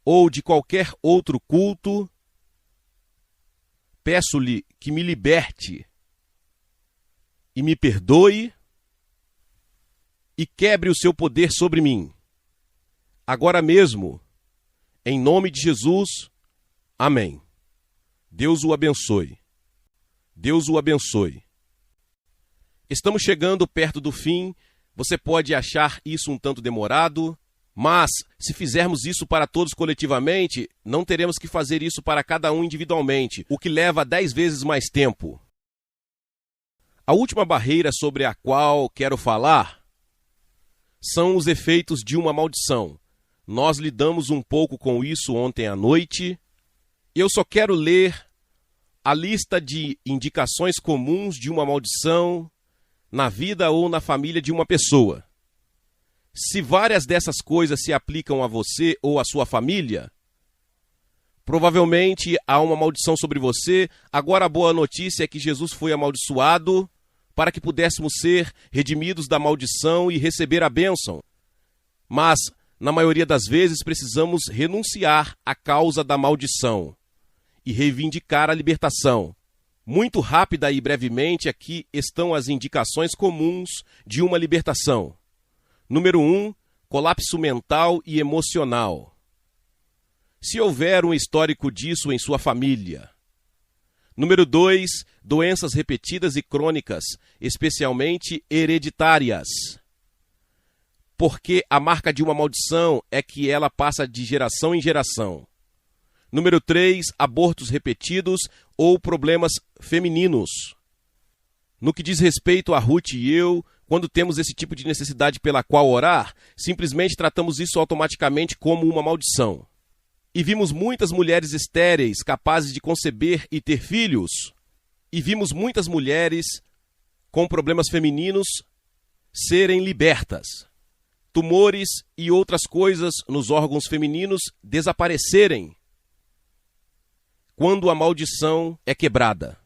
ou de qualquer outro culto, peço-lhe que me liberte e me perdoe e quebre o seu poder sobre mim. Agora mesmo, em nome de Jesus, amém. Deus o abençoe. Deus o abençoe. Estamos chegando perto do fim. Você pode achar isso um tanto demorado, mas se fizermos isso para todos coletivamente, não teremos que fazer isso para cada um individualmente, o que leva 10 vezes mais tempo. A última barreira sobre a qual quero falar são os efeitos de uma maldição. Nós lidamos um pouco com isso ontem à noite. Eu só quero ler a lista de indicações comuns de uma maldição na vida ou na família de uma pessoa. Se várias dessas coisas se aplicam a você ou a sua família, provavelmente há uma maldição sobre você. Agora a boa notícia é que Jesus foi amaldiçoado para que pudéssemos ser redimidos da maldição e receber a bênção. Mas, na maioria das vezes, precisamos renunciar à causa da maldição e reivindicar a libertação. Muito rápida e brevemente, aqui estão as indicações comuns de uma libertação. Número 1, colapso mental e emocional. Se houver um histórico disso em sua família. Número 2, doenças repetidas e crônicas, especialmente hereditárias. Porque a marca de uma maldição é que ela passa de geração em geração. Número 3, abortos repetidos ou problemas femininos. No que diz respeito a Ruth e eu, quando temos esse tipo de necessidade pela qual orar, simplesmente tratamos isso automaticamente como uma maldição. E vimos muitas mulheres estéreis capazes de conceber e ter filhos. E vimos muitas mulheres com problemas femininos serem libertas. Tumores e outras coisas nos órgãos femininos desaparecerem quando a maldição é quebrada.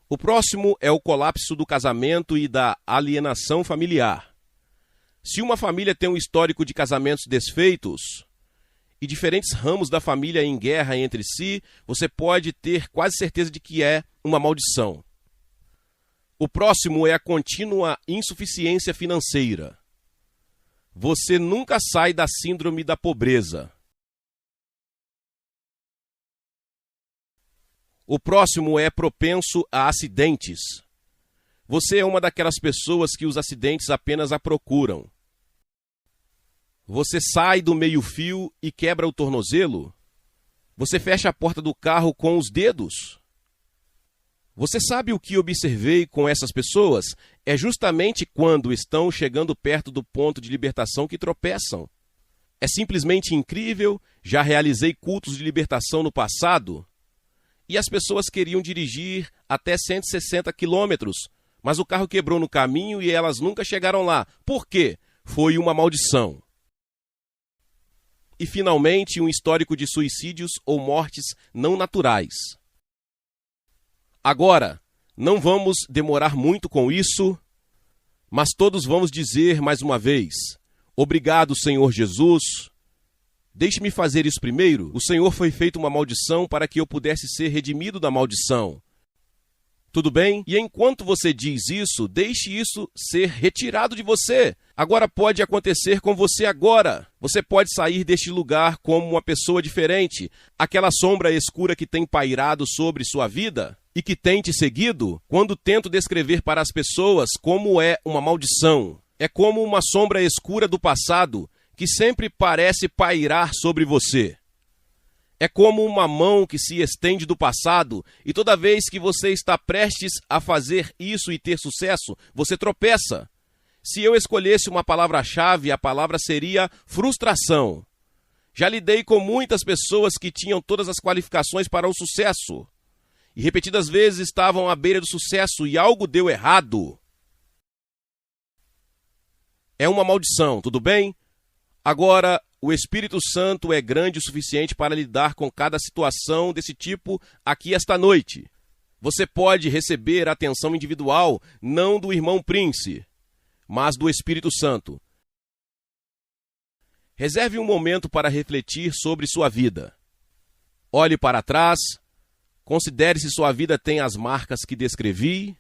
O próximo é o colapso do casamento e da alienação familiar. Se uma família tem um histórico de casamentos desfeitos e diferentes ramos da família em guerra entre si, você pode ter quase certeza de que é uma maldição. O próximo é a contínua insuficiência financeira. Você nunca sai da síndrome da pobreza. O próximo é propenso a acidentes. Você é uma daquelas pessoas que os acidentes apenas a procuram. Você sai do meio-fio e quebra o tornozelo? Você fecha a porta do carro com os dedos? Você sabe o que observei com essas pessoas? É justamente quando estão chegando perto do ponto de libertação que tropeçam. É simplesmente incrível. Já realizei cultos de libertação no passado e as pessoas queriam dirigir até 160 quilômetros, mas o carro quebrou no caminho e elas nunca chegaram lá. Por quê? Foi uma maldição. E, finalmente, um histórico de suicídios ou mortes não naturais. Agora, não vamos demorar muito com isso, mas todos vamos dizer mais uma vez: obrigado, Senhor Jesus. Deixe-me fazer isso primeiro. O Senhor foi feito uma maldição para que eu pudesse ser redimido da maldição. Tudo bem? E enquanto você diz isso, deixe isso ser retirado de você. Agora pode acontecer com você agora. Você pode sair deste lugar como uma pessoa diferente. Aquela sombra escura que tem pairado sobre sua vida e que tem te seguido, quando tento descrever para as pessoas como é uma maldição. É como uma sombra escura do passado que sempre parece pairar sobre você. É como uma mão que se estende do passado e toda vez que você está prestes a fazer isso e ter sucesso, você tropeça. Se eu escolhesse uma palavra-chave, a palavra seria frustração. Já lidei com muitas pessoas que tinham todas as qualificações para o sucesso e repetidas vezes estavam à beira do sucesso e algo deu errado. É uma maldição, tudo bem? Agora, o Espírito Santo é grande o suficiente para lidar com cada situação desse tipo aqui esta noite. Você pode receber atenção individual, não do irmão Prince, mas do Espírito Santo. Reserve um momento para refletir sobre sua vida. Olhe para trás, considere se sua vida tem as marcas que descrevi.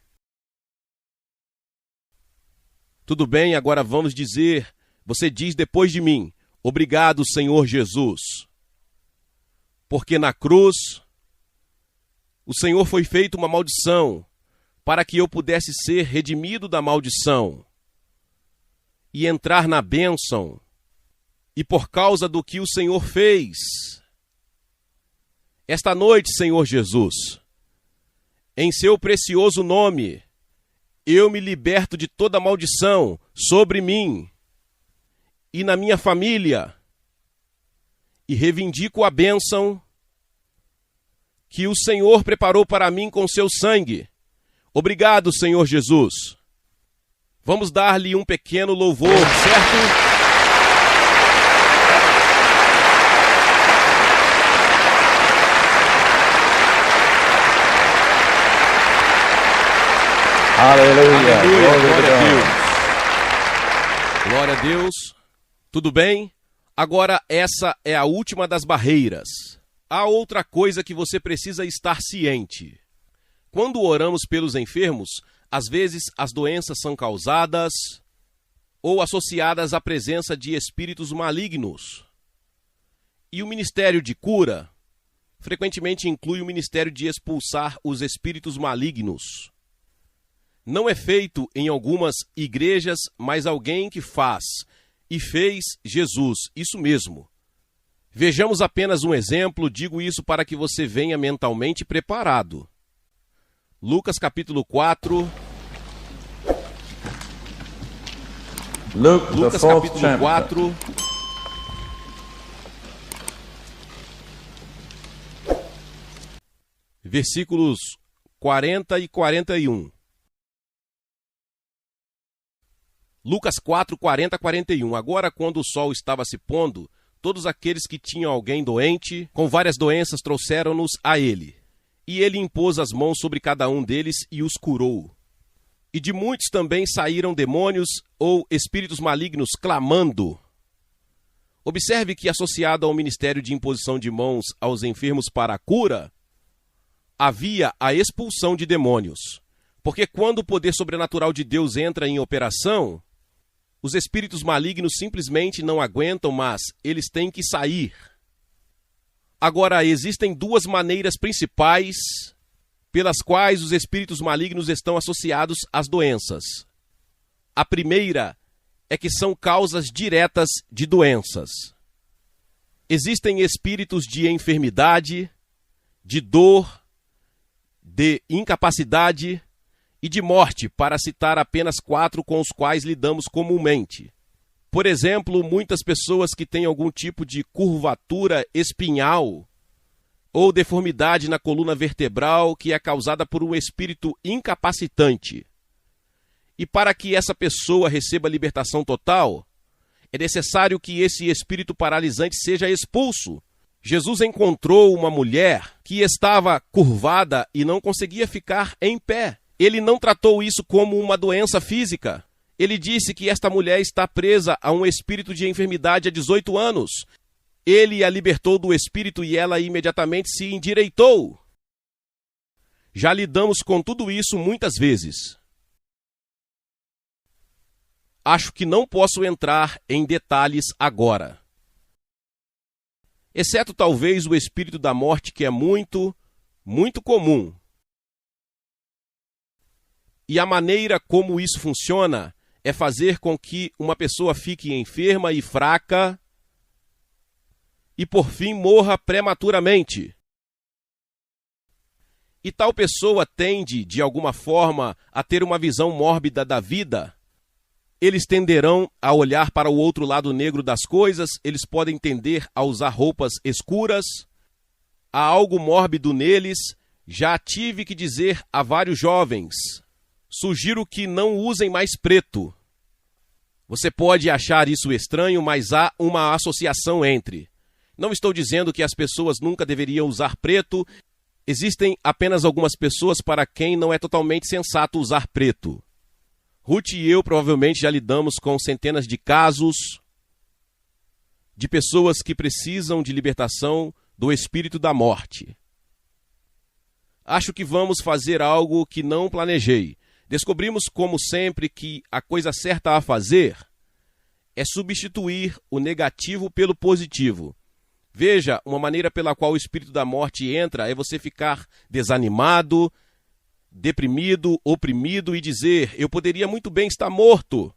Tudo bem, agora vamos dizer, você diz depois de mim: obrigado, Senhor Jesus, porque na cruz o Senhor foi feito uma maldição para que eu pudesse ser redimido da maldição e entrar na bênção. E por causa do que o Senhor fez, esta noite, Senhor Jesus, em seu precioso nome, eu me liberto de toda maldição sobre mim e na minha família, e reivindico a bênção que o Senhor preparou para mim com seu sangue. Obrigado, Senhor Jesus. Vamos dar-lhe um pequeno louvor, certo? Aleluia. Glória a Deus. Glória a Deus. Tudo bem? Agora essa é a última das barreiras. Há outra coisa que você precisa estar ciente. Quando oramos pelos enfermos, às vezes as doenças são causadas ou associadas à presença de espíritos malignos. E o ministério de cura frequentemente inclui o ministério de expulsar os espíritos malignos. Não é feito em algumas igrejas, mas alguém que faz e fez Jesus, isso mesmo. Vejamos apenas um exemplo, digo isso para que você venha mentalmente preparado. Lucas capítulo 4. Lucas capítulo 4. Versículos 40 e 41. Lucas 4, 40 a 41. Agora, quando o sol estava se pondo, todos aqueles que tinham alguém doente, com várias doenças, trouxeram-nos a ele. E ele impôs as mãos sobre cada um deles e os curou. E de muitos também saíram demônios ou espíritos malignos clamando. Observe que, associado ao ministério de imposição de mãos aos enfermos para a cura, havia a expulsão de demônios. Porque quando o poder sobrenatural de Deus entra em operação, os espíritos malignos simplesmente não aguentam, mas eles têm que sair. Agora, existem duas maneiras principais pelas quais os espíritos malignos estão associados às doenças. A primeira é que são causas diretas de doenças. Existem espíritos de enfermidade, de dor, de incapacidade e de morte, para citar apenas 4 com os quais lidamos comumente. Por exemplo, muitas pessoas que têm algum tipo de curvatura espinhal ou deformidade na coluna vertebral que é causada por um espírito incapacitante. E para que essa pessoa receba libertação total, é necessário que esse espírito paralisante seja expulso. Jesus encontrou uma mulher que estava curvada e não conseguia ficar em pé. Ele não tratou isso como uma doença física. Ele disse que esta mulher está presa a um espírito de enfermidade há 18 anos. Ele a libertou do espírito e ela imediatamente se endireitou. Já lidamos com tudo isso muitas vezes. Acho que não posso entrar em detalhes agora. Exceto talvez o espírito da morte, que é muito, muito comum. E a maneira como isso funciona é fazer com que uma pessoa fique enferma e fraca e, por fim, morra prematuramente. E tal pessoa tende, de alguma forma, a ter uma visão mórbida da vida. Eles tenderão a olhar para o outro lado negro das coisas, eles podem tender a usar roupas escuras. Há algo mórbido neles. Já tive que dizer a vários jovens: sugiro que não usem mais preto. Você pode achar isso estranho, mas há uma associação entre. Não estou dizendo que as pessoas nunca deveriam usar preto. Existem apenas algumas pessoas para quem não é totalmente sensato usar preto. Ruth e eu provavelmente já lidamos com centenas de casos de pessoas que precisam de libertação do espírito da morte. Acho que vamos fazer algo que não planejei. Descobrimos, como sempre, que a coisa certa a fazer é substituir o negativo pelo positivo. Veja, uma maneira pela qual o espírito da morte entra é você ficar desanimado, deprimido, oprimido e dizer: eu poderia muito bem estar morto.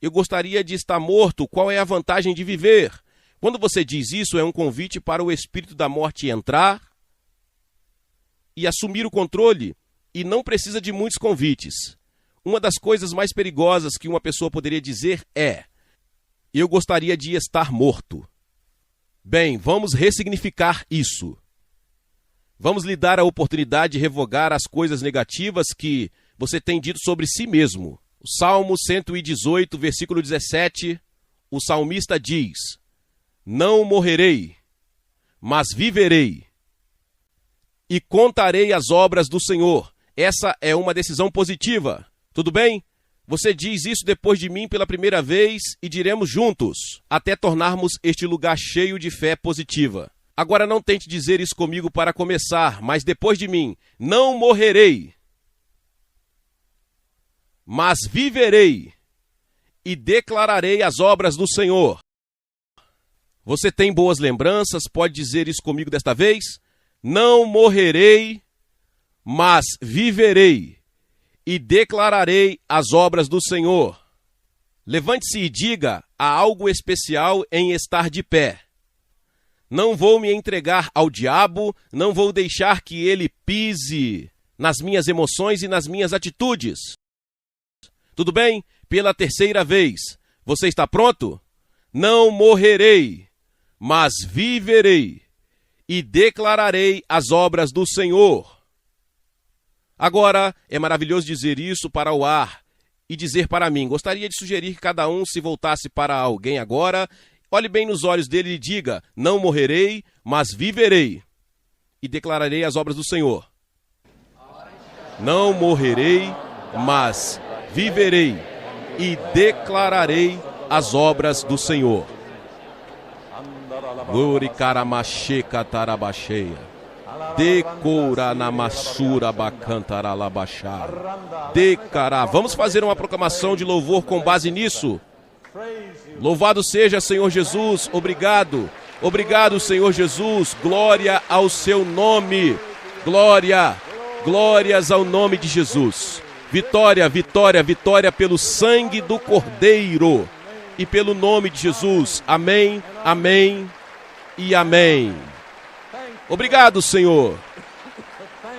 Eu gostaria de estar morto. Qual é a vantagem de viver? Quando você diz isso, é um convite para o espírito da morte entrar e assumir o controle. E não precisa de muitos convites. Uma das coisas mais perigosas que uma pessoa poderia dizer é: eu gostaria de estar morto. Bem, vamos ressignificar isso. Vamos lhe dar a oportunidade de revogar as coisas negativas que você tem dito sobre si mesmo. O Salmo 118, versículo 17, o salmista diz: não morrerei, mas viverei, e contarei as obras do Senhor. Essa é uma decisão positiva. Tudo bem? Você diz isso depois de mim pela primeira vez e diremos juntos, até tornarmos este lugar cheio de fé positiva. Agora não tente dizer isso comigo para começar, mas depois de mim: não morrerei, mas viverei e declararei as obras do Senhor. Você tem boas lembranças? Pode dizer isso comigo desta vez? Não morrerei, mas viverei e declararei as obras do Senhor. Levante-se e diga: há algo especial em estar de pé. Não vou me entregar ao diabo, não vou deixar que ele pise nas minhas emoções e nas minhas atitudes. Tudo bem? Pela terceira vez. Você está pronto? Não morrerei, mas viverei e declararei as obras do Senhor. Agora, é maravilhoso dizer isso para o ar e dizer para mim. Gostaria de sugerir que cada um se voltasse para alguém agora, olhe bem nos olhos dele e diga: não morrerei, mas viverei e declararei as obras do Senhor. Não morrerei, mas viverei e declararei as obras do Senhor. Glori caramacheca tarabacheia. Decora namassura bacantaralabachar. Decará. Vamos fazer uma proclamação de louvor com base nisso. Louvado seja, Senhor Jesus. Obrigado. Obrigado, Senhor Jesus. Glória ao seu nome. Glória. Glórias ao nome de Jesus. Vitória, vitória, vitória pelo sangue do Cordeiro e pelo nome de Jesus. Amém, amém e amém. Obrigado, Senhor.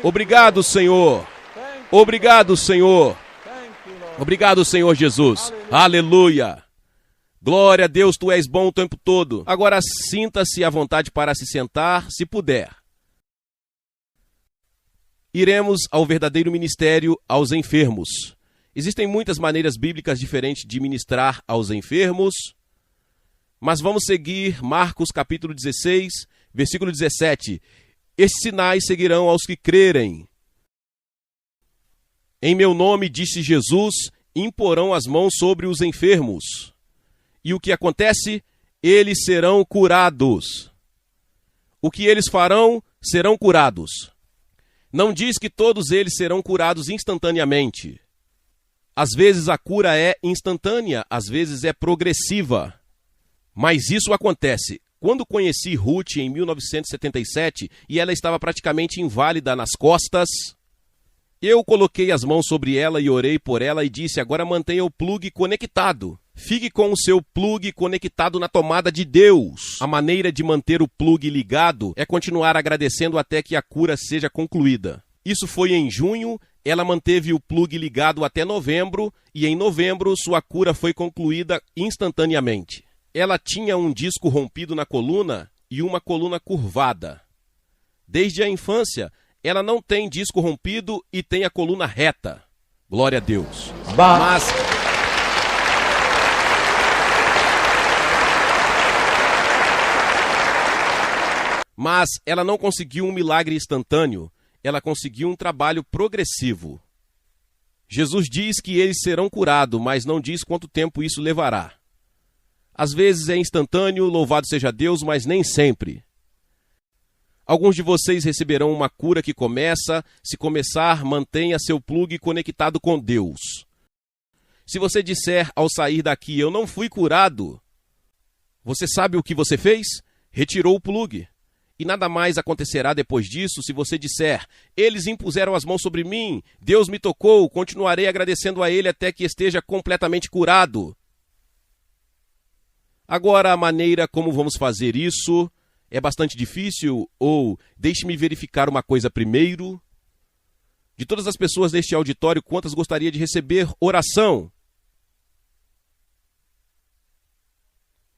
Obrigado, Senhor. Obrigado, Senhor. Obrigado, Senhor Jesus. Aleluia. Glória a Deus, tu és bom o tempo todo. Agora sinta-se à vontade para se sentar, se puder. Iremos ao verdadeiro ministério aos enfermos. Existem muitas maneiras bíblicas diferentes de ministrar aos enfermos, mas vamos seguir Marcos capítulo 16, versículo 17. Estes sinais seguirão aos que crerem. Em meu nome, disse Jesus, imporão as mãos sobre os enfermos. E o que acontece? Eles serão curados. O que eles farão? Serão curados. Não diz que todos eles serão curados instantaneamente. Às vezes a cura é instantânea, às vezes é progressiva. Mas isso acontece. Quando conheci Ruth em 1977 e ela estava praticamente inválida nas costas, eu coloquei as mãos sobre ela e orei por ela e disse: agora mantenha o plugue conectado. Fique com o seu plugue conectado na tomada de Deus. A maneira de manter o plugue ligado é continuar agradecendo até que a cura seja concluída. Isso foi em junho, ela manteve o plugue ligado até novembro e em novembro sua cura foi concluída instantaneamente. Ela tinha um disco rompido na coluna e uma coluna curvada. Desde a infância, ela não tem disco rompido e tem a coluna reta. Glória a Deus. Mas ela não conseguiu um milagre instantâneo, ela conseguiu um trabalho progressivo. Jesus diz que eles serão curados, mas não diz quanto tempo isso levará. Às vezes é instantâneo, louvado seja Deus, mas nem sempre. Alguns de vocês receberão uma cura que começa, se começar, mantenha seu plugue conectado com Deus. Se você disser ao sair daqui: eu não fui curado, você sabe o que você fez? Retirou o plugue. E nada mais acontecerá depois disso se você disser: eles impuseram as mãos sobre mim, Deus me tocou, continuarei agradecendo a Ele até que esteja completamente curado. Agora, a maneira como vamos fazer isso é bastante difícil, ou deixe-me verificar uma coisa primeiro. De todas as pessoas deste auditório, quantas gostaria de receber oração?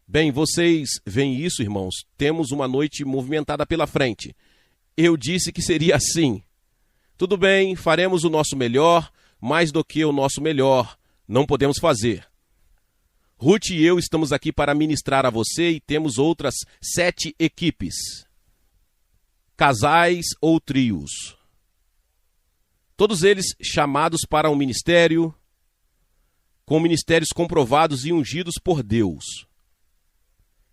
Bem, vocês veem isso, irmãos? Temos uma noite movimentada pela frente. Eu disse que seria assim. Tudo bem, faremos o nosso melhor, mais do que o nosso melhor não podemos fazer. Ruth e eu estamos aqui para ministrar a você e temos outras 7 equipes, casais ou trios. Todos eles chamados para um ministério, com ministérios comprovados e ungidos por Deus.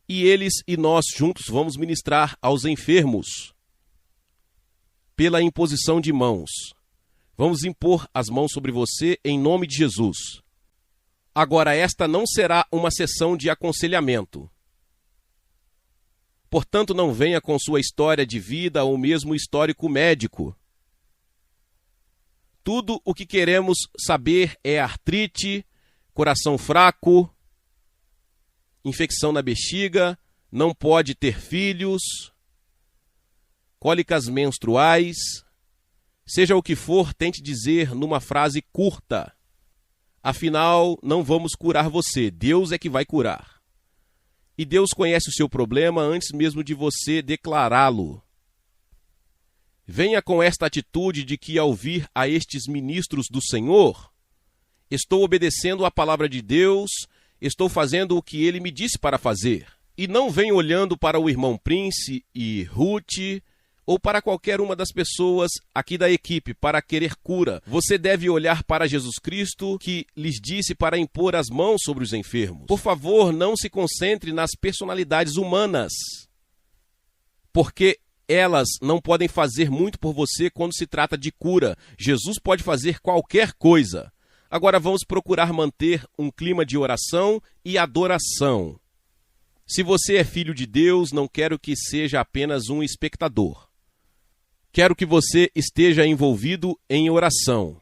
E eles e nós juntos vamos ministrar aos enfermos pela imposição de mãos. Vamos impor as mãos sobre você em nome de Jesus. Agora, esta não será uma sessão de aconselhamento. Portanto, não venha com sua história de vida ou mesmo histórico médico. Tudo o que queremos saber é artrite, coração fraco, infecção na bexiga, não pode ter filhos, cólicas menstruais. Seja o que for, tente dizer numa frase curta. Afinal, não vamos curar você, Deus é que vai curar. E Deus conhece o seu problema antes mesmo de você declará-lo. Venha com esta atitude de que, ao vir a estes ministros do Senhor, estou obedecendo a palavra de Deus, estou fazendo o que ele me disse para fazer. E não venha olhando para o irmão Prince e Ruth, ou para qualquer uma das pessoas aqui da equipe para querer cura. Você deve olhar para Jesus Cristo, que lhes disse para impor as mãos sobre os enfermos. Por favor, não se concentre nas personalidades humanas, porque elas não podem fazer muito por você quando se trata de cura. Jesus pode fazer qualquer coisa. Agora vamos procurar manter um clima de oração e adoração. Se você é filho de Deus, não quero que seja apenas um espectador. Quero que você esteja envolvido em oração.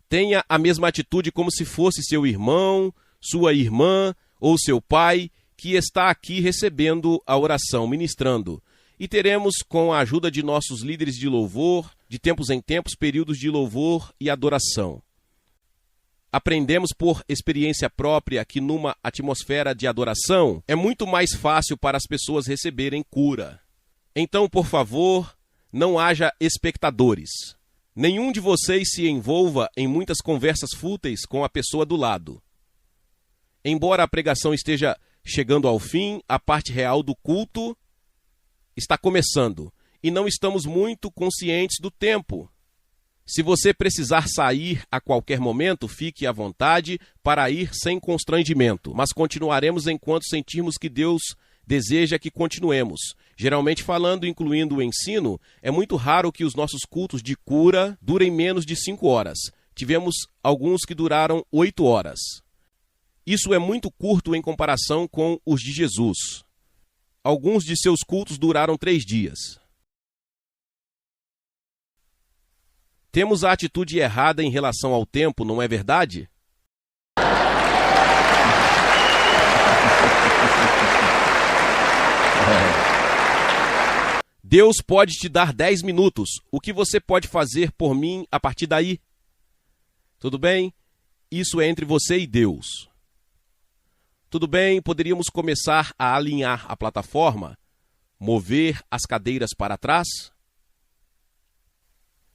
Tenha a mesma atitude como se fosse seu irmão, sua irmã ou seu pai que está aqui recebendo a oração, ministrando. E teremos, com a ajuda de nossos líderes de louvor, de tempos em tempos, períodos de louvor e adoração. Aprendemos por experiência própria que numa atmosfera de adoração é muito mais fácil para as pessoas receberem cura. Então, por favor, não haja espectadores. Nenhum de vocês se envolva em muitas conversas fúteis com a pessoa do lado. Embora a pregação esteja chegando ao fim, a parte real do culto está começando e não estamos muito conscientes do tempo. Se você precisar sair a qualquer momento, fique à vontade para ir sem constrangimento, mas continuaremos enquanto sentirmos que Deus deseja que continuemos. Geralmente falando, incluindo o ensino, é muito raro que os nossos cultos de cura durem menos de 5 horas. Tivemos alguns que duraram 8 horas. Isso é muito curto em comparação com os de Jesus. Alguns de seus cultos duraram 3 dias. Temos a atitude errada em relação ao tempo, não é verdade? Deus pode te dar 10 minutos. O que você pode fazer por mim a partir daí? Tudo bem? Isso é entre você e Deus. Tudo bem, poderíamos começar a alinhar a plataforma, mover as cadeiras para trás?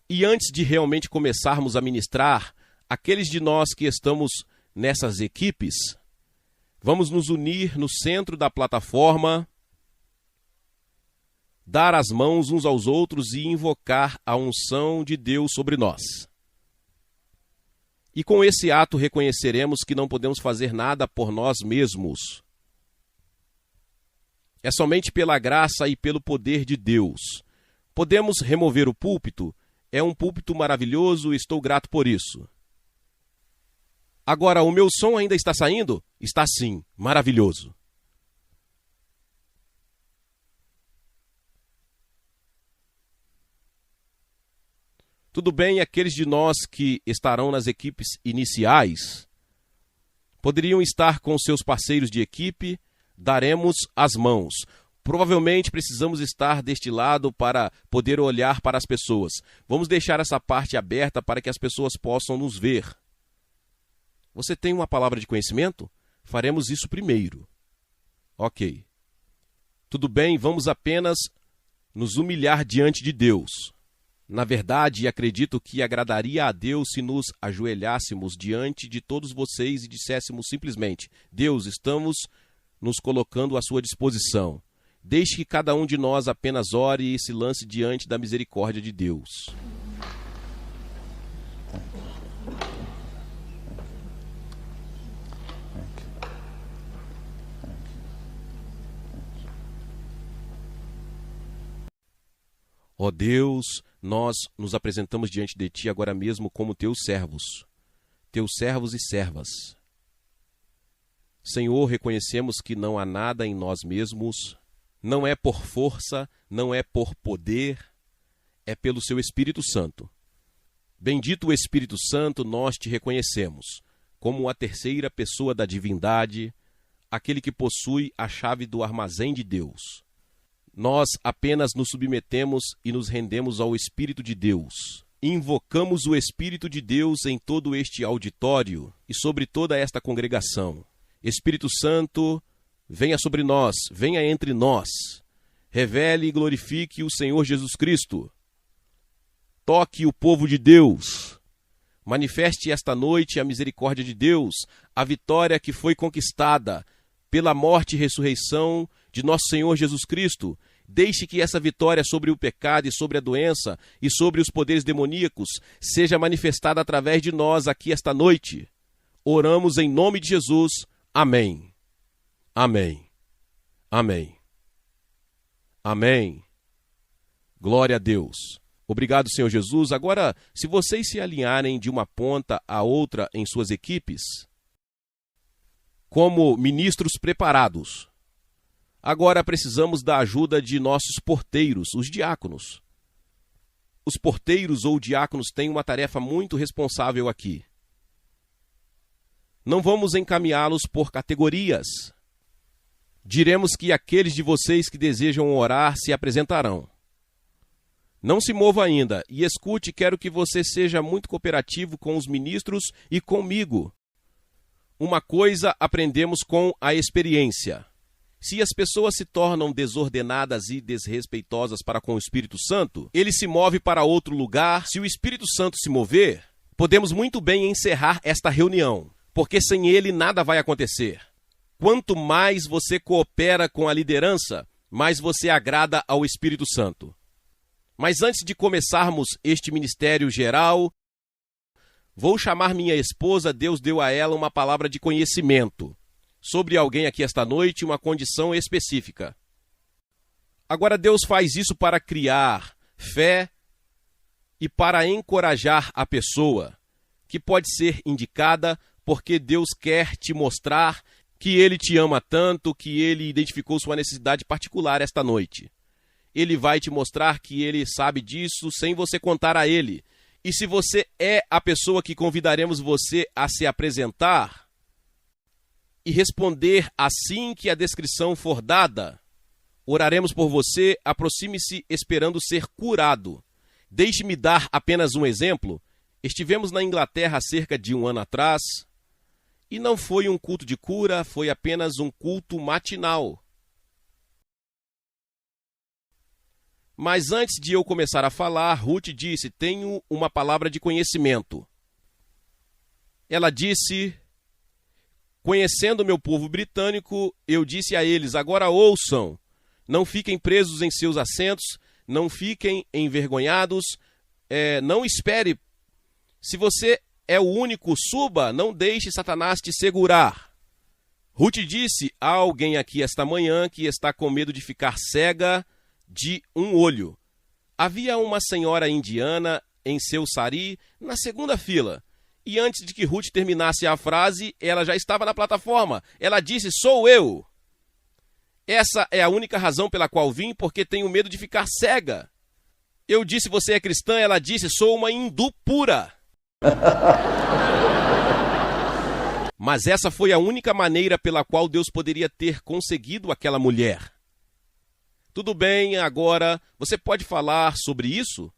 E antes de realmente começarmos a ministrar, aqueles de nós que estamos nessas equipes, vamos nos unir no centro da plataforma, dar as mãos uns aos outros e invocar a unção de Deus sobre nós. E com esse ato reconheceremos que não podemos fazer nada por nós mesmos. É somente pela graça e pelo poder de Deus. Podemos remover o púlpito? É um púlpito maravilhoso, estou grato por isso. Agora, o meu som ainda está saindo? Está sim, maravilhoso. Tudo bem, aqueles de nós que estarão nas equipes iniciais poderiam estar com seus parceiros de equipe, daremos as mãos. Provavelmente precisamos estar deste lado para poder olhar para as pessoas. Vamos deixar essa parte aberta para que as pessoas possam nos ver. Você tem uma palavra de conhecimento? Faremos isso primeiro. Ok. Tudo bem, vamos apenas nos humilhar diante de Deus. Na verdade, acredito que agradaria a Deus se nos ajoelhássemos diante de todos vocês e disséssemos simplesmente: Deus, estamos nos colocando à sua disposição. Deixe que cada um de nós apenas ore e se lance diante da misericórdia de Deus. Ó Deus, nós nos apresentamos diante de Ti agora mesmo como Teus servos e servas. Senhor, reconhecemos que não há nada em nós mesmos, não é por força, não é por poder, é pelo Seu Espírito Santo. Bendito o Espírito Santo, nós Te reconhecemos como a terceira pessoa da divindade, aquele que possui a chave do armazém de Deus. Nós apenas nos submetemos e nos rendemos ao Espírito de Deus. Invocamos o Espírito de Deus em todo este auditório e sobre toda esta congregação. Espírito Santo, venha sobre nós, venha entre nós. Revele e glorifique o Senhor Jesus Cristo. Toque o povo de Deus. Manifeste esta noite a misericórdia de Deus, a vitória que foi conquistada pela morte e ressurreição de nosso Senhor Jesus Cristo. Deixe que essa vitória sobre o pecado e sobre a doença e sobre os poderes demoníacos seja manifestada através de nós aqui esta noite. Oramos em nome de Jesus. Amém. Amém. Amém. Amém. Glória a Deus. Obrigado, Senhor Jesus. Agora, se vocês se alinharem de uma ponta a outra em suas equipes, como ministros preparados, agora precisamos da ajuda de nossos porteiros, os diáconos. Os porteiros ou diáconos têm uma tarefa muito responsável aqui. Não vamos encaminhá-los por categorias. Diremos que aqueles de vocês que desejam orar se apresentarão. Não se mova ainda e escute, quero que você seja muito cooperativo com os ministros e comigo. Uma coisa aprendemos com a experiência. Se as pessoas se tornam desordenadas e desrespeitosas para com o Espírito Santo, ele se move para outro lugar. Se o Espírito Santo se mover, podemos muito bem encerrar esta reunião, porque sem ele nada vai acontecer. Quanto mais você coopera com a liderança, mais você agrada ao Espírito Santo. Mas antes de começarmos este ministério geral, vou chamar minha esposa. Deus deu a ela uma palavra de conhecimento sobre alguém aqui esta noite, uma condição específica. Agora Deus faz isso para criar fé e para encorajar a pessoa, que pode ser indicada porque Deus quer te mostrar que Ele te ama tanto, que Ele identificou sua necessidade particular esta noite. Ele vai te mostrar que Ele sabe disso sem você contar a Ele. E se você é a pessoa que convidaremos você a se apresentar e responder assim que a descrição for dada, oraremos por você. Aproxime-se esperando ser curado. Deixe-me dar apenas um exemplo. Estivemos na Inglaterra há cerca de 1 ano atrás e não foi um culto de cura, foi apenas um culto matinal. Mas antes de eu começar a falar, Ruth disse: tenho uma palavra de conhecimento. Ela disse: conhecendo o meu povo britânico, eu disse a eles: agora ouçam, não fiquem presos em seus assentos, não fiquem envergonhados, não espere. Se você é o único, suba, não deixe Satanás te segurar. Ruth disse: há alguém aqui esta manhã que está com medo de ficar cega de um olho. Havia uma senhora indiana em seu sari na segunda fila. E antes de que Ruth terminasse a frase, ela já estava na plataforma. Ela disse: sou eu. Essa é a única razão pela qual vim, porque tenho medo de ficar cega. Eu disse: você é cristã? Ela disse: sou uma hindu pura. Mas essa foi a única maneira pela qual Deus poderia ter conseguido aquela mulher. Tudo bem, agora você pode falar sobre isso?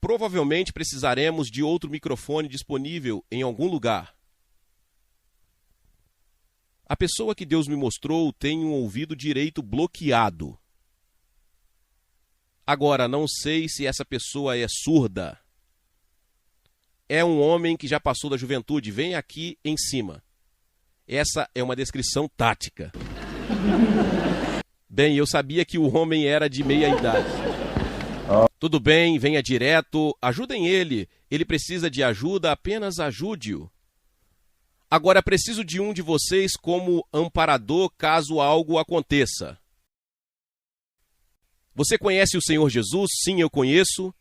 Provavelmente precisaremos de outro microfone disponível em algum lugar. A pessoa que Deus me mostrou tem um ouvido direito bloqueado. Agora, não sei se essa pessoa é surda. É um homem que já passou da juventude, vem aqui em cima. Essa é uma descrição tática. Bem, eu sabia que o homem era de meia idade. Tudo bem, venha direto, ajudem ele. Ele precisa de ajuda, apenas ajude-o. Agora preciso de um de vocês como amparador caso algo aconteça. Você conhece o Senhor Jesus? Sim, eu conheço.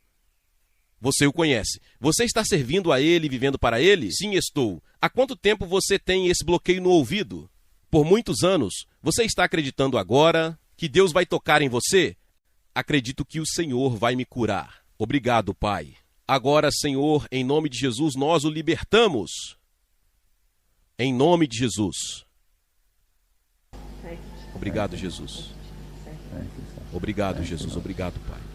Você o conhece. Você está servindo a Ele e vivendo para Ele? Sim, estou. Há quanto tempo você tem esse bloqueio no ouvido? Por muitos anos. Você está acreditando agora que Deus vai tocar em você? Acredito que o Senhor vai me curar. Obrigado, Pai. Agora, Senhor, em nome de Jesus, nós o libertamos. Em nome de Jesus. Obrigado, Jesus. Obrigado, Jesus. Obrigado, Pai.